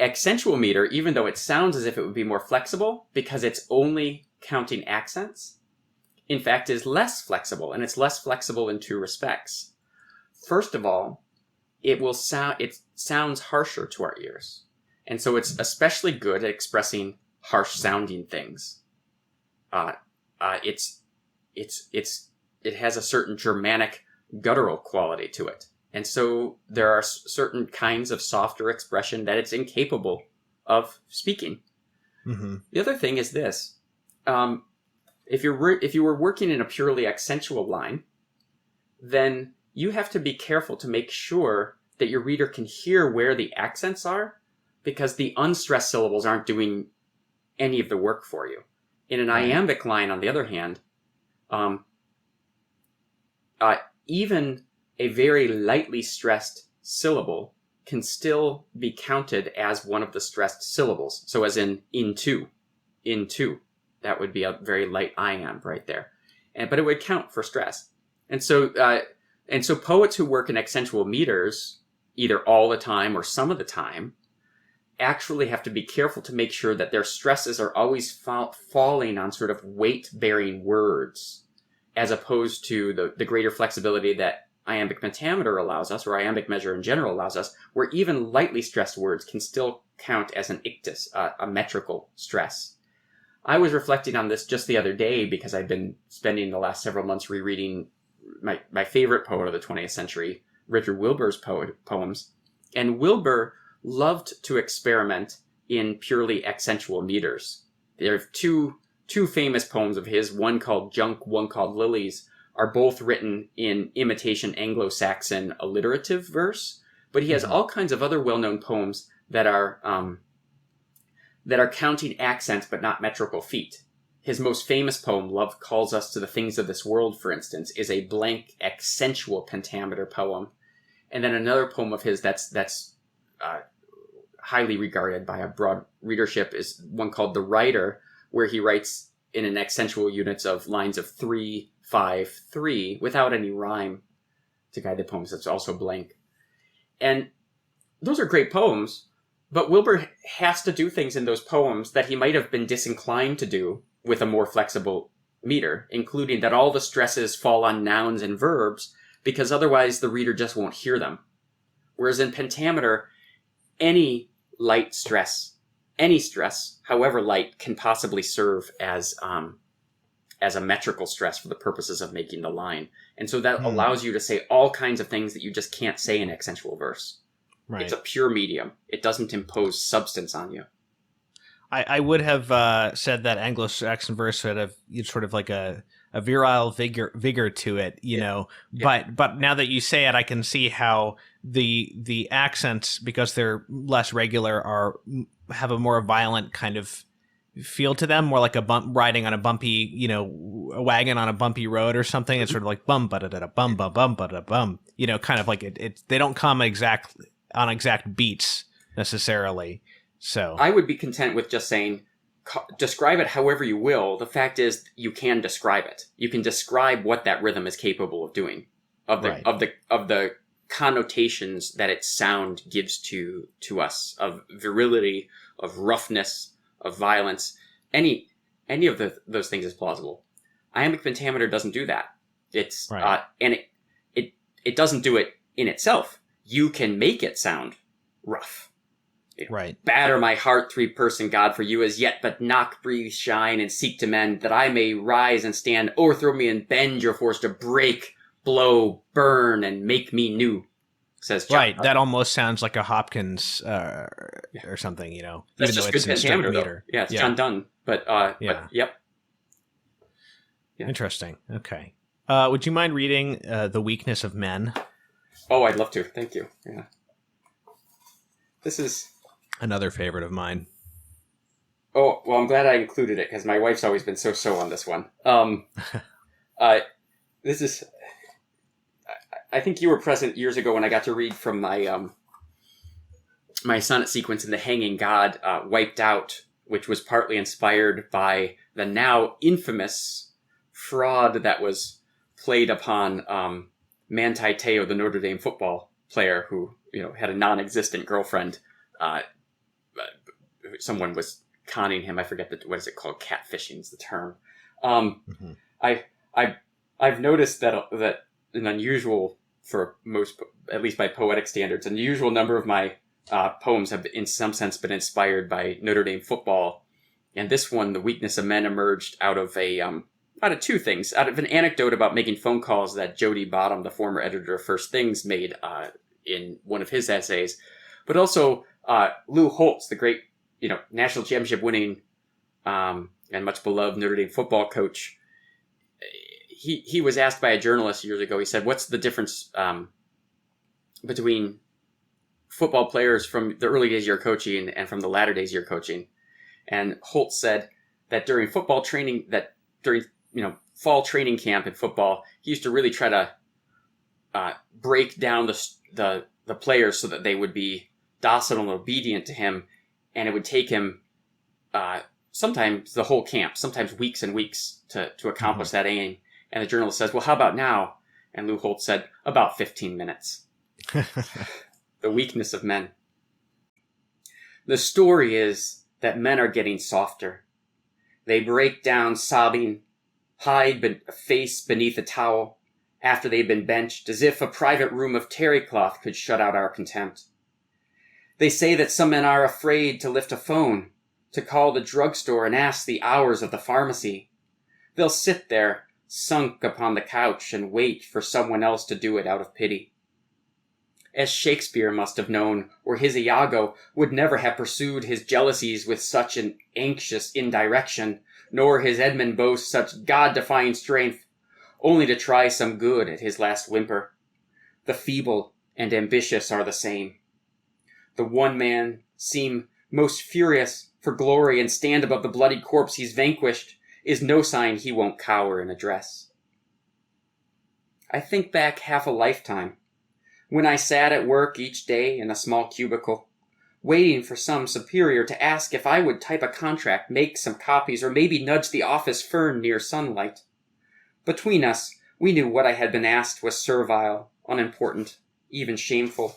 Accentual meter, even though it sounds as if it would be more flexible, because it's only counting accents, in fact is less flexible, and it's less flexible in two respects. First of all, it sounds harsher to our ears. And so it's especially good at expressing harsh sounding things. It has a certain Germanic guttural quality to it. And so there are certain kinds of softer expression that it's incapable of speaking. Mm-hmm. The other thing is this. If you were working in a purely accentual line, then you have to be careful to make sure that your reader can hear where the accents are, because the unstressed syllables aren't doing any of the work for you. In an iambic line, on the other hand, even a very lightly stressed syllable can still be counted as one of the stressed syllables. So as in into. That would be a very light iamb right there. But it would count for stress. And so poets who work in accentual meters, either all the time or some of the time, actually have to be careful to make sure that their stresses are always falling on sort of weight-bearing words, as opposed to the greater flexibility that iambic pentameter allows us, or iambic measure in general allows us, where even lightly stressed words can still count as an ictus, a metrical stress. I was reflecting on this just the other day because I've been spending the last several months rereading my favorite poet of the 20th century, Richard Wilbur's poems. And Wilbur loved to experiment in purely accentual meters. There are two famous poems of his, one called Junk, one called Lilies, are both written in imitation Anglo-Saxon alliterative verse, but he has all kinds of other well-known poems that are counting accents but not metrical feet. His most famous poem, Love Calls Us to the Things of This World, for instance, is a blank accentual pentameter poem. And then another poem of his that's highly regarded by a broad readership is one called The Writer, where he writes in an accentual units of lines of 3, 5, 3 without any rhyme. to guided poems that's also blank. And those are great poems, but Wilbur has to do things in those poems that he might have been disinclined to do with a more flexible meter, including that all the stresses fall on nouns and verbs, because otherwise the reader just won't hear them. Whereas in pentameter, any light stress, any stress, however light, can possibly serve as a metrical stress for the purposes of making the line. And so that allows you to say all kinds of things that you just can't say in accentual verse. Right. It's a pure medium. It doesn't impose substance on you. I would have said that Anglo-Saxon verse had a sort of like a virile vigor to it, you know. Yeah. But now that you say it, I can see how the accents, because they're less regular, have a more violent kind of feel to them, more like a riding on a bumpy, you know, a wagon on a bumpy road or something. It's sort of like bum ba da da bum ba bum ba da bum, you know, kind of like it. They don't come on exact beats necessarily. So I would be content with just saying, describe it however you will. The fact is, you can describe it. You can describe what that rhythm is capable of doing, of the connotations that its sound gives to us, of virility, of roughness, of violence. Any of those things is plausible. Iambic pentameter doesn't do that. It's and it doesn't do it in itself. You can make it sound rough. Right. Batter my heart, three-person God, for you as yet, but knock, breathe, shine, and seek to mend, that I may rise and stand. Overthrow me and bend your force to break, blow, burn, and make me new, says John. Right. That almost sounds like a Hopkins or something, you know. That's just good pentameter, though. Yeah, it's John Donne. But yep. Yeah. Interesting. Okay. Would you mind reading The Weakness of Men? Oh, I'd love to. Thank you. Yeah. This is another favorite of mine. Oh, well, I'm glad I included it, because my wife's always been so on this one. This is... I think you were present years ago when I got to read from my my sonnet sequence in The Hanging God, Wiped Out, which was partly inspired by the now infamous fraud that was played upon Manti Te'o, the Notre Dame football player who, you know, had a non-existent girlfriend. Someone was conning him. I forget what is it called? Catfishing is the term. I've noticed that an unusual, for most, at least by poetic standards, an unusual number of my poems have, in some sense, been inspired by Notre Dame football. And this one, The Weakness of Men, emerged out of two things. Out of an anecdote about making phone calls that Jody Bottom, the former editor of First Things, made in one of his essays, but also Lou Holtz, the great, you know, national championship winning and much beloved Notre Dame football coach. He was asked by a journalist years ago. He said, "What's the difference between football players from the early days you're coaching and from the latter days you're coaching?" And Holtz said that during football training, that during, you know, fall training camp in football, he used to really try to break down the players so that they would be docile and obedient to him, and it would take him sometimes the whole camp, sometimes weeks and weeks to accomplish that aim. And the journalist says, "Well, how about now?" And Lou Holtz said, "About 15 minutes." The weakness of men. The story is that men are getting softer. They break down sobbing, hide a face beneath a towel after they've been benched, as if a private room of terry cloth could shut out our contempt. They say that some men are afraid to lift a phone, to call the drugstore and ask the hours of the pharmacy. They'll sit there, sunk upon the couch, and wait for someone else to do it out of pity. As Shakespeare must have known, or his Iago would never have pursued his jealousies with such an anxious indirection, nor his Edmund boast such God-defying strength, only to try some good at his last whimper. The feeble and ambitious are the same. The one man seem most furious for glory and stand above the bloody corpse he's vanquished is no sign he won't cower in address. I think back half a lifetime, when I sat at work each day in a small cubicle, waiting for some superior to ask if I would type a contract, make some copies, or maybe nudge the office fern near sunlight. Between us, we knew what I had been asked was servile, unimportant, even shameful,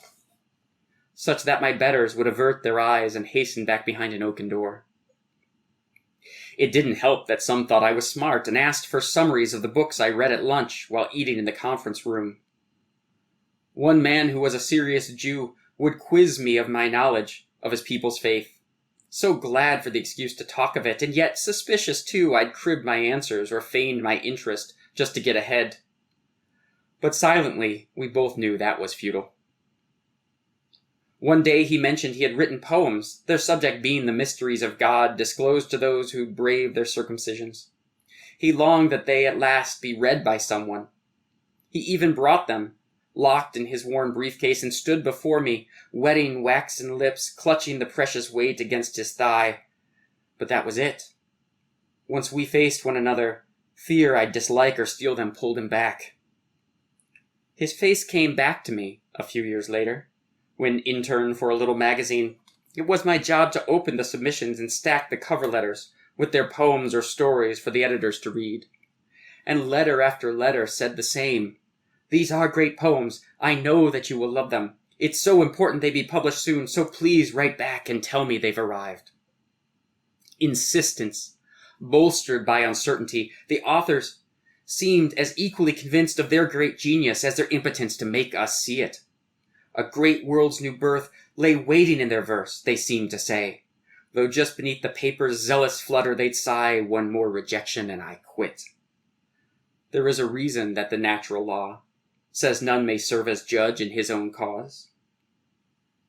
such that my betters would avert their eyes and hasten back behind an oaken door. It didn't help that some thought I was smart and asked for summaries of the books I read at lunch while eating in the conference room. One man who was a serious Jew would quiz me of my knowledge of his people's faith. So glad for the excuse to talk of it, and yet suspicious too I'd cribbed my answers or feigned my interest just to get ahead. But silently, we both knew that was futile. One day he mentioned he had written poems, their subject being the mysteries of God disclosed to those who braved their circumcisions. He longed that they at last be read by someone. He even brought them, locked in his worn briefcase, and stood before me, wetting waxen lips, clutching the precious weight against his thigh. But that was it. Once we faced one another, fear I'd dislike or steal them pulled him back. His face came back to me a few years later. When intern for a little magazine, it was my job to open the submissions and stack the cover letters with their poems or stories for the editors to read. And letter after letter said the same. These are great poems. I know that you will love them. It's so important they be published soon, so please write back and tell me they've arrived. Insistence, bolstered by uncertainty, the authors seemed as equally convinced of their great genius as their impotence to make us see it. A great world's new birth lay waiting in their verse, they seemed to say, though just beneath the paper's zealous flutter they'd sigh, one more rejection and I quit. There is a reason that the natural law says none may serve as judge in his own cause.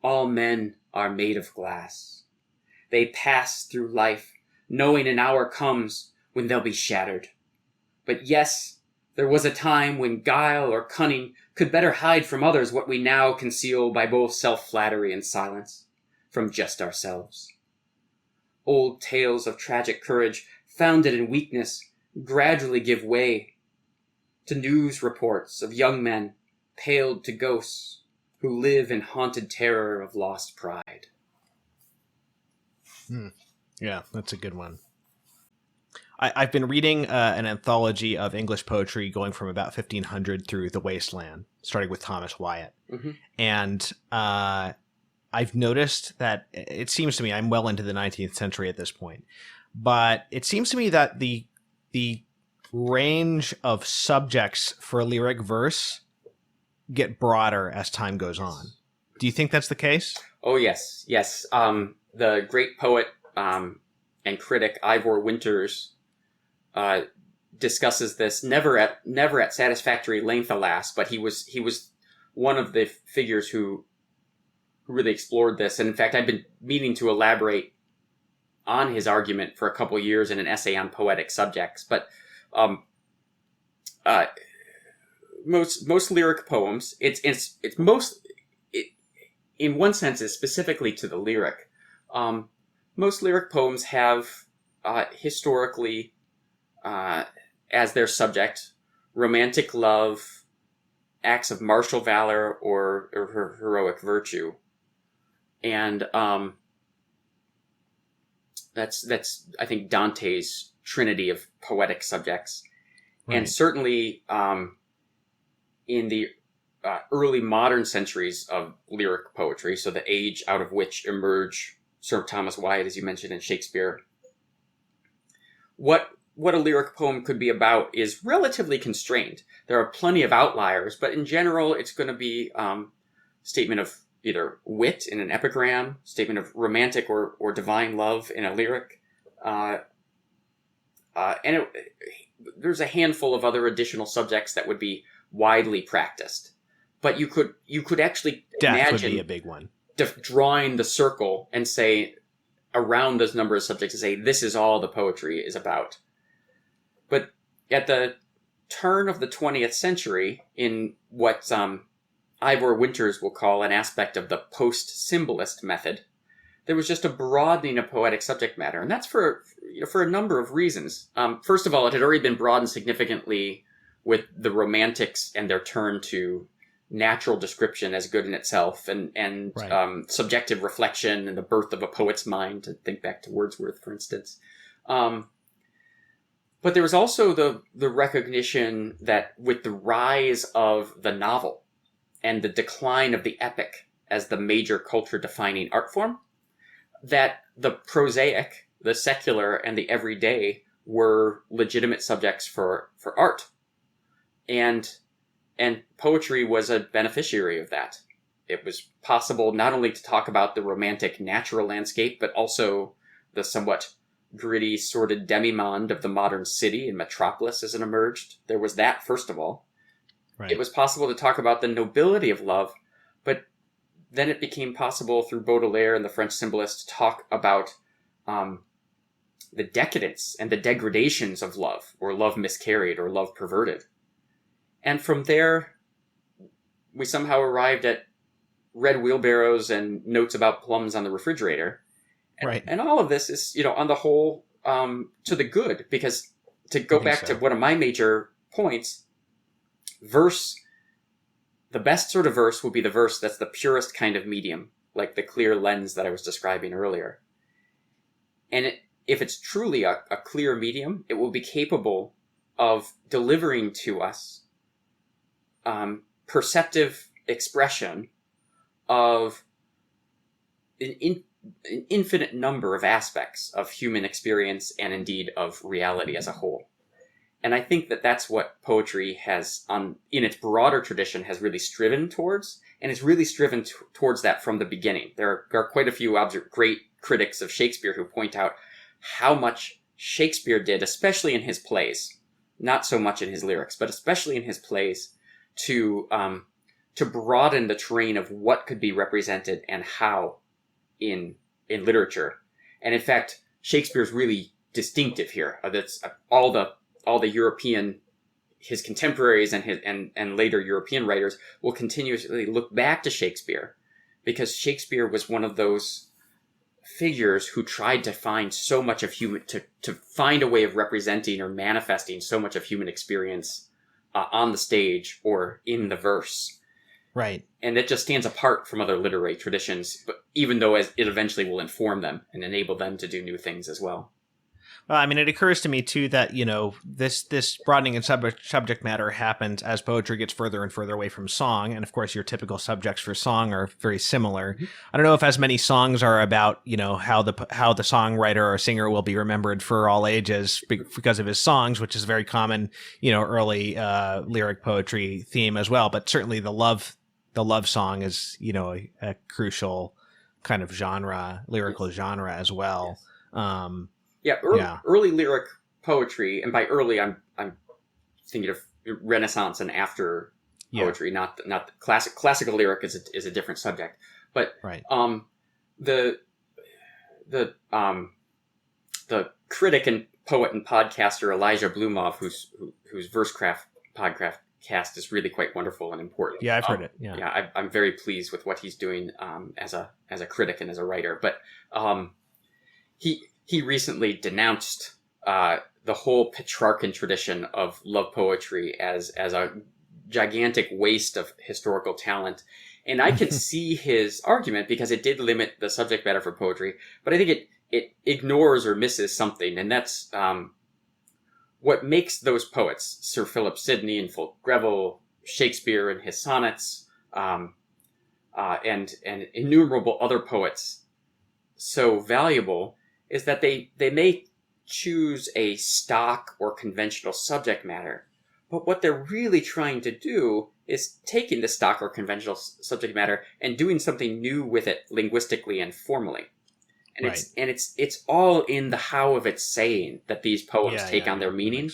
All men are made of glass. They pass through life, knowing an hour comes when they'll be shattered. But yes, there was a time when guile or cunning could better hide from others what we now conceal by both self-flattery and silence from just ourselves. Old tales of tragic courage, founded in weakness, gradually give way to news reports of young men paled to ghosts who live in haunted terror of lost pride. Yeah, that's a good one. I've been reading an anthology of English poetry going from about 1500 through The Wasteland, starting with Thomas Wyatt. Mm-hmm. And I've noticed that it seems to me, I'm well into the 19th century at this point, but it seems to me that the range of subjects for lyric verse get broader as time goes on. Do you think that's the case? Oh, yes. Yes. The great poet and critic Ivor Winters discusses this, never at satisfactory length, alas, but he was one of the figures who really explored this. And in fact, I've been meaning to elaborate on his argument for a couple of years in an essay on poetic subjects. But most lyric poems, in one sense, is specifically to the lyric. Most lyric poems have historically as their subject romantic love, acts of martial valor, or heroic virtue, and that's I think Dante's trinity of poetic subjects. Right. And certainly in the early modern centuries of lyric poetry, so the age out of which emerge Sir Thomas Wyatt, as you mentioned, and Shakespeare, what a lyric poem could be about is relatively constrained. There are plenty of outliers, but in general, it's going to be statement of either wit in an epigram, statement of romantic or divine love in a lyric, there's a handful of other additional subjects that would be widely practiced. But you could actually imagine would be a big one. Drawing the circle and say around those number of subjects, to say this is all the poetry is about. But at the turn of the 20th century, in what Ivor Winters will call an aspect of the post-symbolist method, there was just a broadening of poetic subject matter, and that's for a number of reasons. First of all, it had already been broadened significantly with the Romantics and their turn to natural description as good in itself, and right. Subjective reflection and the birth of a poet's mind, to think back to Wordsworth, for instance. But there was also the recognition that with the rise of the novel, and the decline of the epic as the major culture-defining art form, that the prosaic, the secular, and the everyday were legitimate subjects for art. And poetry was a beneficiary of that. It was possible not only to talk about the romantic natural landscape, but also the somewhat gritty, sordid demimonde of the modern city and metropolis as it emerged. There was that, first of all. Right. It was possible to talk about the nobility of love, but then it became possible through Baudelaire and the French symbolists to talk about the decadence and the degradations of love, or love miscarried, or love perverted. And from there, we somehow arrived at red wheelbarrows and notes about plums on the refrigerator. Right. And all of this is, on the whole, to the good, because to go back to one of my major points, verse, the best sort of verse will be the verse that's the purest kind of medium, like the clear lens that I was describing earlier. And if it's truly a clear medium, it will be capable of delivering to us perceptive expression of an infinite number of aspects of human experience and indeed of reality as a whole. And I think that that's what poetry has, in its broader tradition, has really striven towards, and it's really striven towards that from the beginning. There are quite a few great critics of Shakespeare who point out how much Shakespeare did, especially in his plays, not so much in his lyrics, but especially in his plays, to broaden the terrain of what could be represented and how in literature. And in fact, Shakespeare's really distinctive here. That's all the European, his contemporaries and later European writers will continuously look back to Shakespeare, because Shakespeare was one of those figures who tried to find so much of human, to find a way of representing or manifesting so much of human experience on the stage or in the verse. Right. And it just stands apart from other literary traditions, but even though it eventually will inform them and enable them to do new things as well. Well, I mean, it occurs to me, too, that, this broadening in subject matter happens as poetry gets further and further away from song. And, of course, your typical subjects for song are very similar. Mm-hmm. I don't know if as many songs are about, how the songwriter or singer will be remembered for all ages because of his songs, which is a very common, early lyric poetry theme as well. But certainly the love song is, a crucial kind of lyrical genre as well. Yes. Early lyric poetry, and by early, I'm thinking of Renaissance and after poetry, not the classical lyric is a different subject. But right. The critic and poet and podcaster Elijah Blumov, whose Versecraft podcast is really quite wonderful and important. Yeah, I've heard it. Yeah, I'm very pleased with what he's doing as a critic and as a writer. But he recently denounced the whole Petrarchan tradition of love poetry as a gigantic waste of historical talent. And I can see his argument, because it did limit the subject matter for poetry, but I think it ignores or misses something. And that's what makes those poets, Sir Philip Sidney and Fulke Greville, Shakespeare and his sonnets, and innumerable other poets, so valuable, is that they may choose a stock or conventional subject matter, but what they're really trying to do is taking the stock or conventional subject matter and doing something new with it linguistically and formally. And right. it's all in the how of its saying that these poems take on their meaning.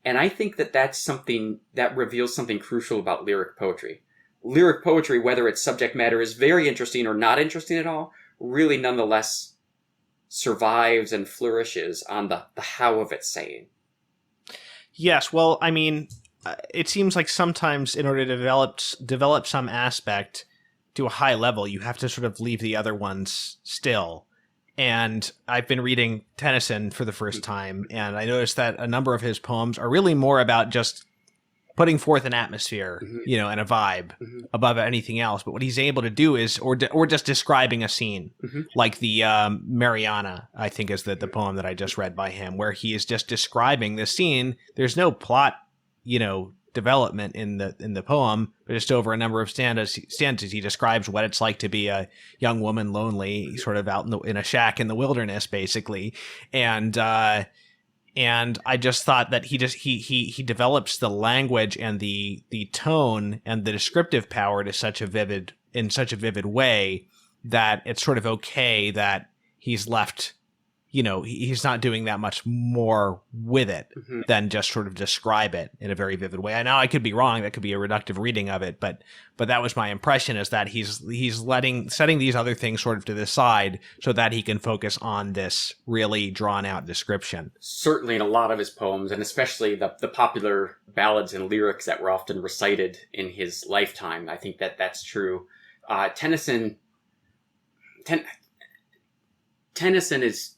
And I think that that's something that reveals something crucial about lyric poetry. Lyric poetry, whether its subject matter is very interesting or not interesting at all, really nonetheless survives and flourishes on the how of its saying. Yes, well, I mean, it seems like sometimes in order to develop some aspect to a high level, you have to sort of leave the other ones still. And I've been reading Tennyson for the first time, and I noticed that a number of his poems are really more about just putting forth an atmosphere, and a vibe above anything else. But what he's able to do is, or just describing a scene, like the Mariana, I think is the poem that I just read by him, where he is just describing the scene. There's no plot, development in the poem, but just over a number of stanzas, he describes what it's like to be a young woman, lonely, sort of out in a shack in the wilderness, basically. And I just thought that he develops the language and the tone and the descriptive power in such a vivid way that it's sort of okay that he's left, he's not doing that much more with it than just sort of describe it in a very vivid way. I know I could be wrong. That could be a reductive reading of it, but that was my impression, is that he's setting these other things sort of to the side so that he can focus on this really drawn out description. Certainly in a lot of his poems, and especially the popular ballads and lyrics that were often recited in his lifetime, I think that's true. Tennyson is,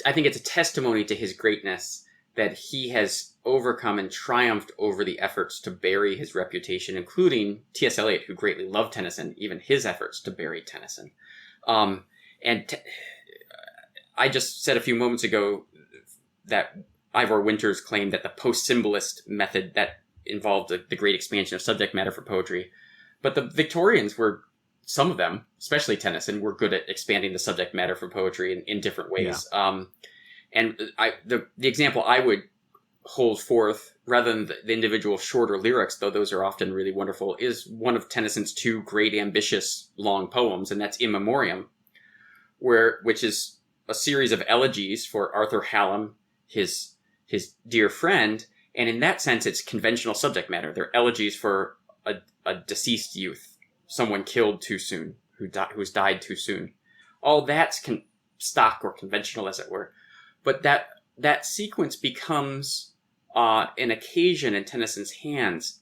I think it's a testimony to his greatness that he has overcome and triumphed over the efforts to bury his reputation, including T.S. Eliot, who greatly loved Tennyson, even his efforts to bury Tennyson. I just said a few moments ago that Ivor Winters claimed that the post-symbolist method that involved the great expansion of subject matter for poetry, but the Victorians were, some of them, especially Tennyson, were good at expanding the subject matter for poetry in different ways. Yeah. The example I would hold forth, rather than the individual shorter lyrics, though those are often really wonderful, is one of Tennyson's two great ambitious long poems, and that's In Memoriam, which is a series of elegies for Arthur Hallam, his dear friend, and in that sense it's conventional subject matter. They're elegies for a deceased youth, someone killed too soon, who's died too soon. All that's stock or conventional, as it were. But that sequence becomes an occasion in Tennyson's hands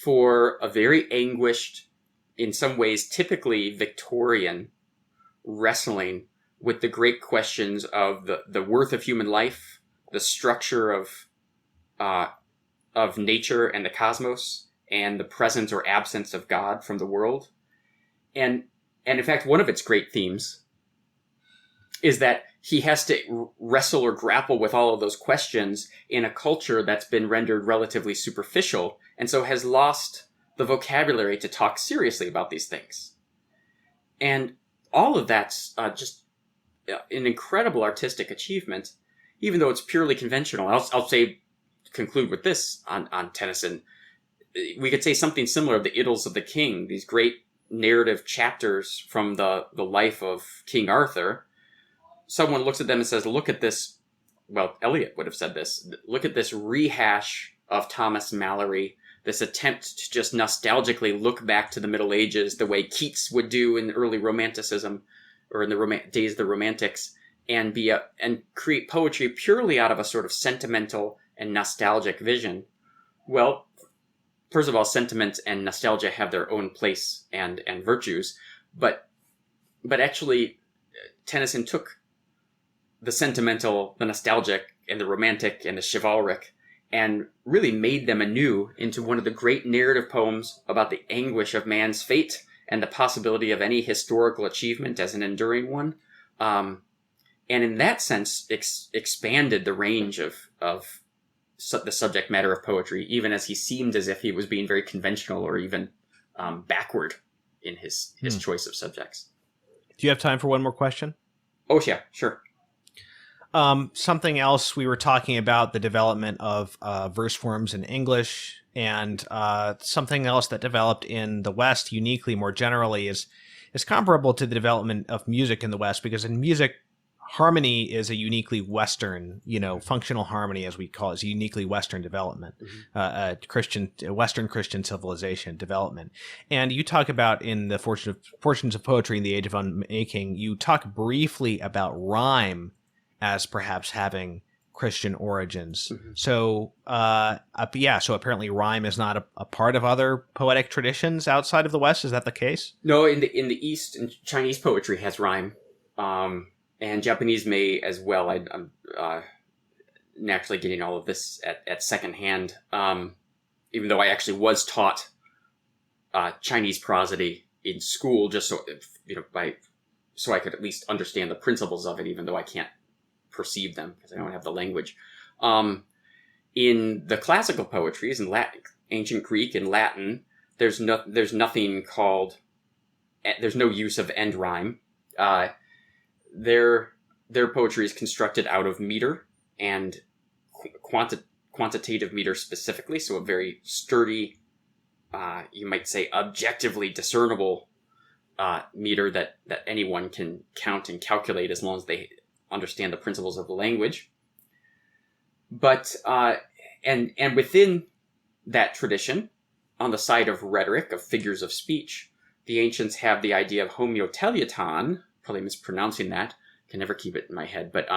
for a very anguished, in some ways typically Victorian, wrestling with the great questions of the worth of human life, the structure of nature and the cosmos, and the presence or absence of God from the world. And in fact, one of its great themes is that he has to wrestle or grapple with all of those questions in a culture that's been rendered relatively superficial, and so has lost the vocabulary to talk seriously about these things. And all of that's just an incredible artistic achievement, even though it's purely conventional. I'll conclude with this on Tennyson. We could say something similar of the Idylls of the King, these great narrative chapters from the life of King Arthur. Someone looks at them and says, look at this, well, Eliot would have said this, look at this rehash of Thomas Malory, this attempt to just nostalgically look back to the Middle Ages the way Keats would do in early Romanticism, or in the days of the Romantics, and create poetry purely out of a sort of sentimental and nostalgic vision. Well, first of all, sentiment and nostalgia have their own place and virtues, but actually Tennyson took the sentimental, the nostalgic, and the romantic, and the chivalric, and really made them anew into one of the great narrative poems about the anguish of man's fate and the possibility of any historical achievement as an enduring one. And in that sense, expanded the range of the subject matter of poetry, even as he seemed as if he was being very conventional or even backward in his choice of subjects. Do you have time for one more question? Oh, yeah, sure. Something else, we were talking about the development of verse forms in English, and something else that developed in the West uniquely, more generally, is comparable to the development of music in the West, because in music, harmony is a uniquely Western, functional harmony, as we call it, is a uniquely Western development, Western Christian civilization development. And you talk about in the Fortunes of Poetry in the Age of Unmaking, you talk briefly about rhyme as perhaps having Christian origins. Mm-hmm. So, so apparently rhyme is not a part of other poetic traditions outside of the West. Is that the case? No, in the East, Chinese poetry has rhyme. And Japanese may as well. I'm naturally getting all of this at secondhand, even though I actually was taught Chinese prosody in school, just so I could at least understand the principles of it, even though I can't perceive them because I don't have the language. In the classical poetries in Latin, ancient Greek and Latin, there's nothing called, there's no use of end rhyme. Their poetry is constructed out of meter and quantitative meter specifically, so a very sturdy, you might say objectively discernible meter that anyone can count and calculate as long as they understand the principles of the language. But and within that tradition, on the side of rhetoric, of figures of speech, the ancients have the idea of homoteleuton, probably mispronouncing that, can never keep it in my head, but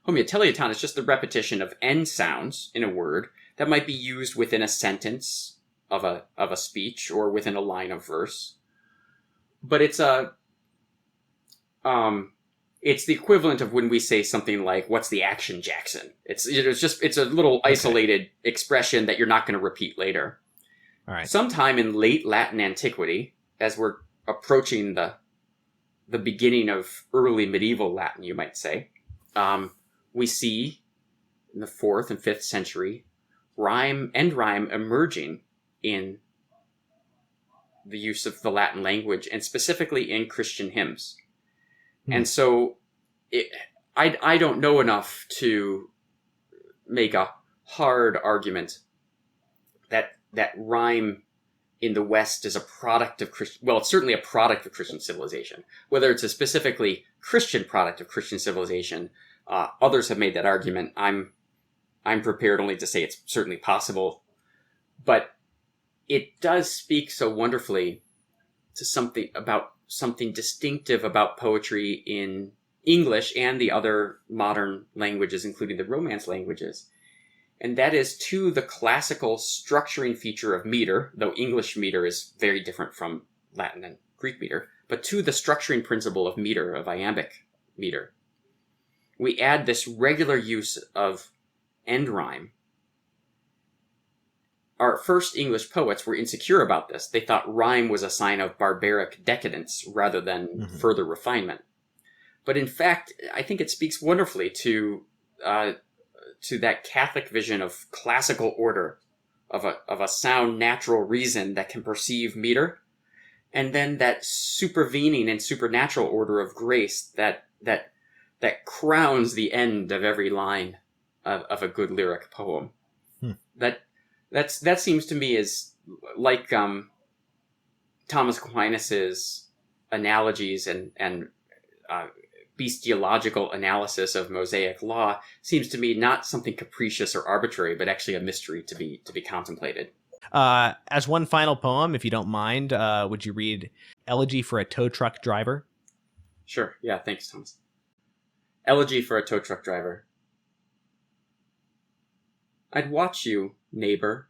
homoteleuton is just the repetition of end sounds in a word that might be used within a sentence of a speech or within a line of verse. But it's the equivalent of when we say something like, "What's the action, Jackson?" It's a little isolated expression that you're not going to repeat later. All right. Sometime in late Latin antiquity, as we're approaching the beginning of early medieval Latin, you might say, we see in the 4th and 5th century end rhyme emerging in the use of the Latin language, and specifically in Christian hymns. And so I don't know enough to make a hard argument that rhyme in the West is a product of Christian... Well, it's certainly a product of Christian civilization. Whether it's a specifically Christian product of Christian civilization, others have made that argument. I'm prepared only to say it's certainly possible. But it does speak so wonderfully to something distinctive about poetry in English and the other modern languages, including the Romance languages. And that is to the classical structuring feature of meter, though English meter is very different from Latin and Greek meter, but to the structuring principle of meter, of iambic meter. We add this regular use of end rhyme. Our first English poets were insecure about this. They thought rhyme was a sign of barbaric decadence rather than further refinement. But in fact, I think it speaks wonderfully to that Catholic vision of classical order, of a sound natural reason that can perceive meter, and then that supervening and supernatural order of grace that crowns the end of every line of a good lyric poem. That seems to me is like Thomas Aquinas's analogies and bestiological analysis of Mosaic law seems to me not something capricious or arbitrary, but actually a mystery to be contemplated. As one final poem, if you don't mind, would you read Elegy for a Tow Truck Driver? Sure. Yeah. Thanks, Thomas. Elegy for a Tow Truck Driver. I'd watch you, neighbor,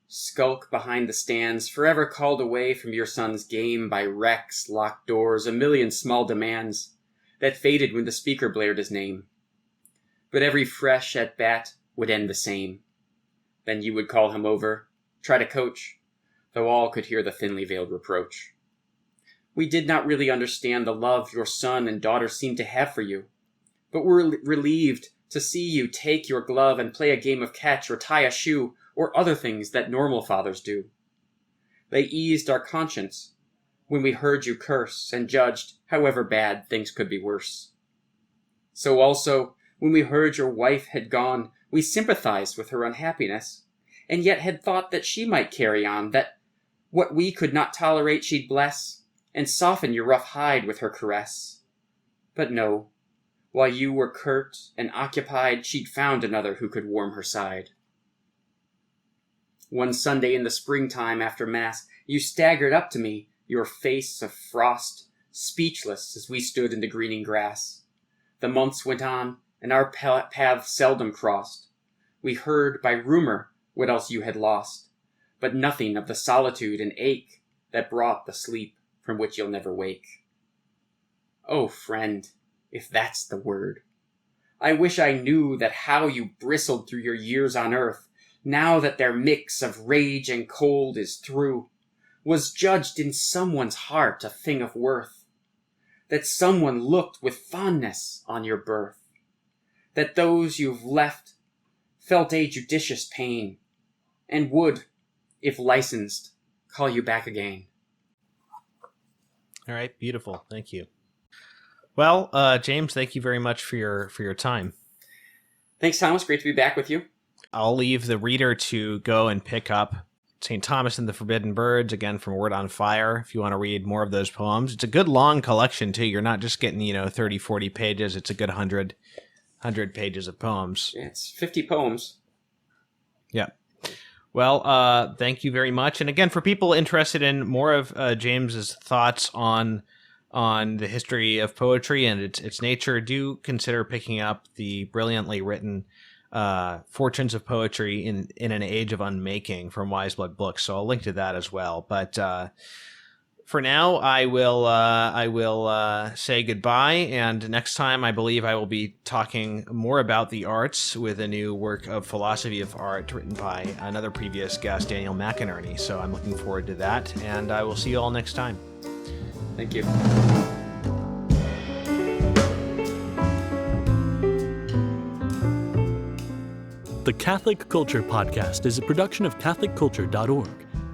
skulk behind the stands, forever called away from your son's game by wrecks, locked doors, a million small demands that faded when the speaker blared his name. But every fresh at-bat would end the same. Then you would call him over, try to coach, though all could hear the thinly veiled reproach. We did not really understand the love your son and daughter seemed to have for you, but were relieved to see you take your glove and play a game of catch or tie a shoe or other things that normal fathers do. They eased our conscience when we heard you curse and judged, however bad, things could be worse. So also, when we heard your wife had gone, we sympathized with her unhappiness, and yet had thought that she might carry on, that what we could not tolerate she'd bless, and soften your rough hide with her caress. But no, while you were curt and occupied, she'd found another who could warm her side. One Sunday in the springtime after Mass, you staggered up to me, your face of frost, speechless as we stood in the greening grass. The months went on, and our paths seldom crossed. We heard by rumor what else you had lost, but nothing of the solitude and ache that brought the sleep from which you'll never wake. Oh, friend, if that's the word. I wish I knew that how you bristled through your years on earth, now that their mix of rage and cold is through, was judged in someone's heart a thing of worth, that someone looked with fondness on your birth, that those you've left felt a judicious pain, and would, if licensed, call you back again. All right, beautiful. Thank you. Well, James, thank you very much for your time. Thanks, Thomas. Great to be back with you. I'll leave the reader to go and pick up St. Thomas and the Forbidden Birds, again, from Word on Fire, if you want to read more of those poems. It's a good long collection, too. You're not just getting, 30, 40 pages. It's a good 100 pages of poems. Yeah, it's 50 poems. Yeah. Well, thank you very much. And again, for people interested in more of James's thoughts on the history of poetry and its nature, do consider picking up the brilliantly written Fortunes of Poetry in an Age of Unmaking from Wise Blood Books. So I'll link to that as well. But for now, I will say goodbye. And next time, I believe I will be talking more about the arts with a new work of philosophy of art written by another previous guest, Daniel McInerney. So I'm looking forward to that. And I will see you all next time. Thank you. The Catholic Culture Podcast is a production of CatholicCulture.org.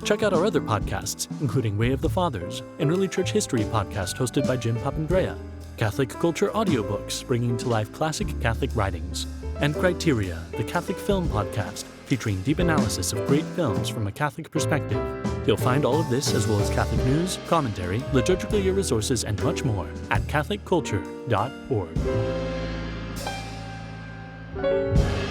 Check out our other podcasts, including Way of the Fathers, an early church history podcast hosted by Jim Papandrea, Catholic Culture audiobooks bringing to life classic Catholic writings, and Criteria, the Catholic Film Podcast, featuring deep analysis of great films from a Catholic perspective. You'll find all of this, as well as Catholic news, commentary, liturgical year resources, and much more at CatholicCulture.org.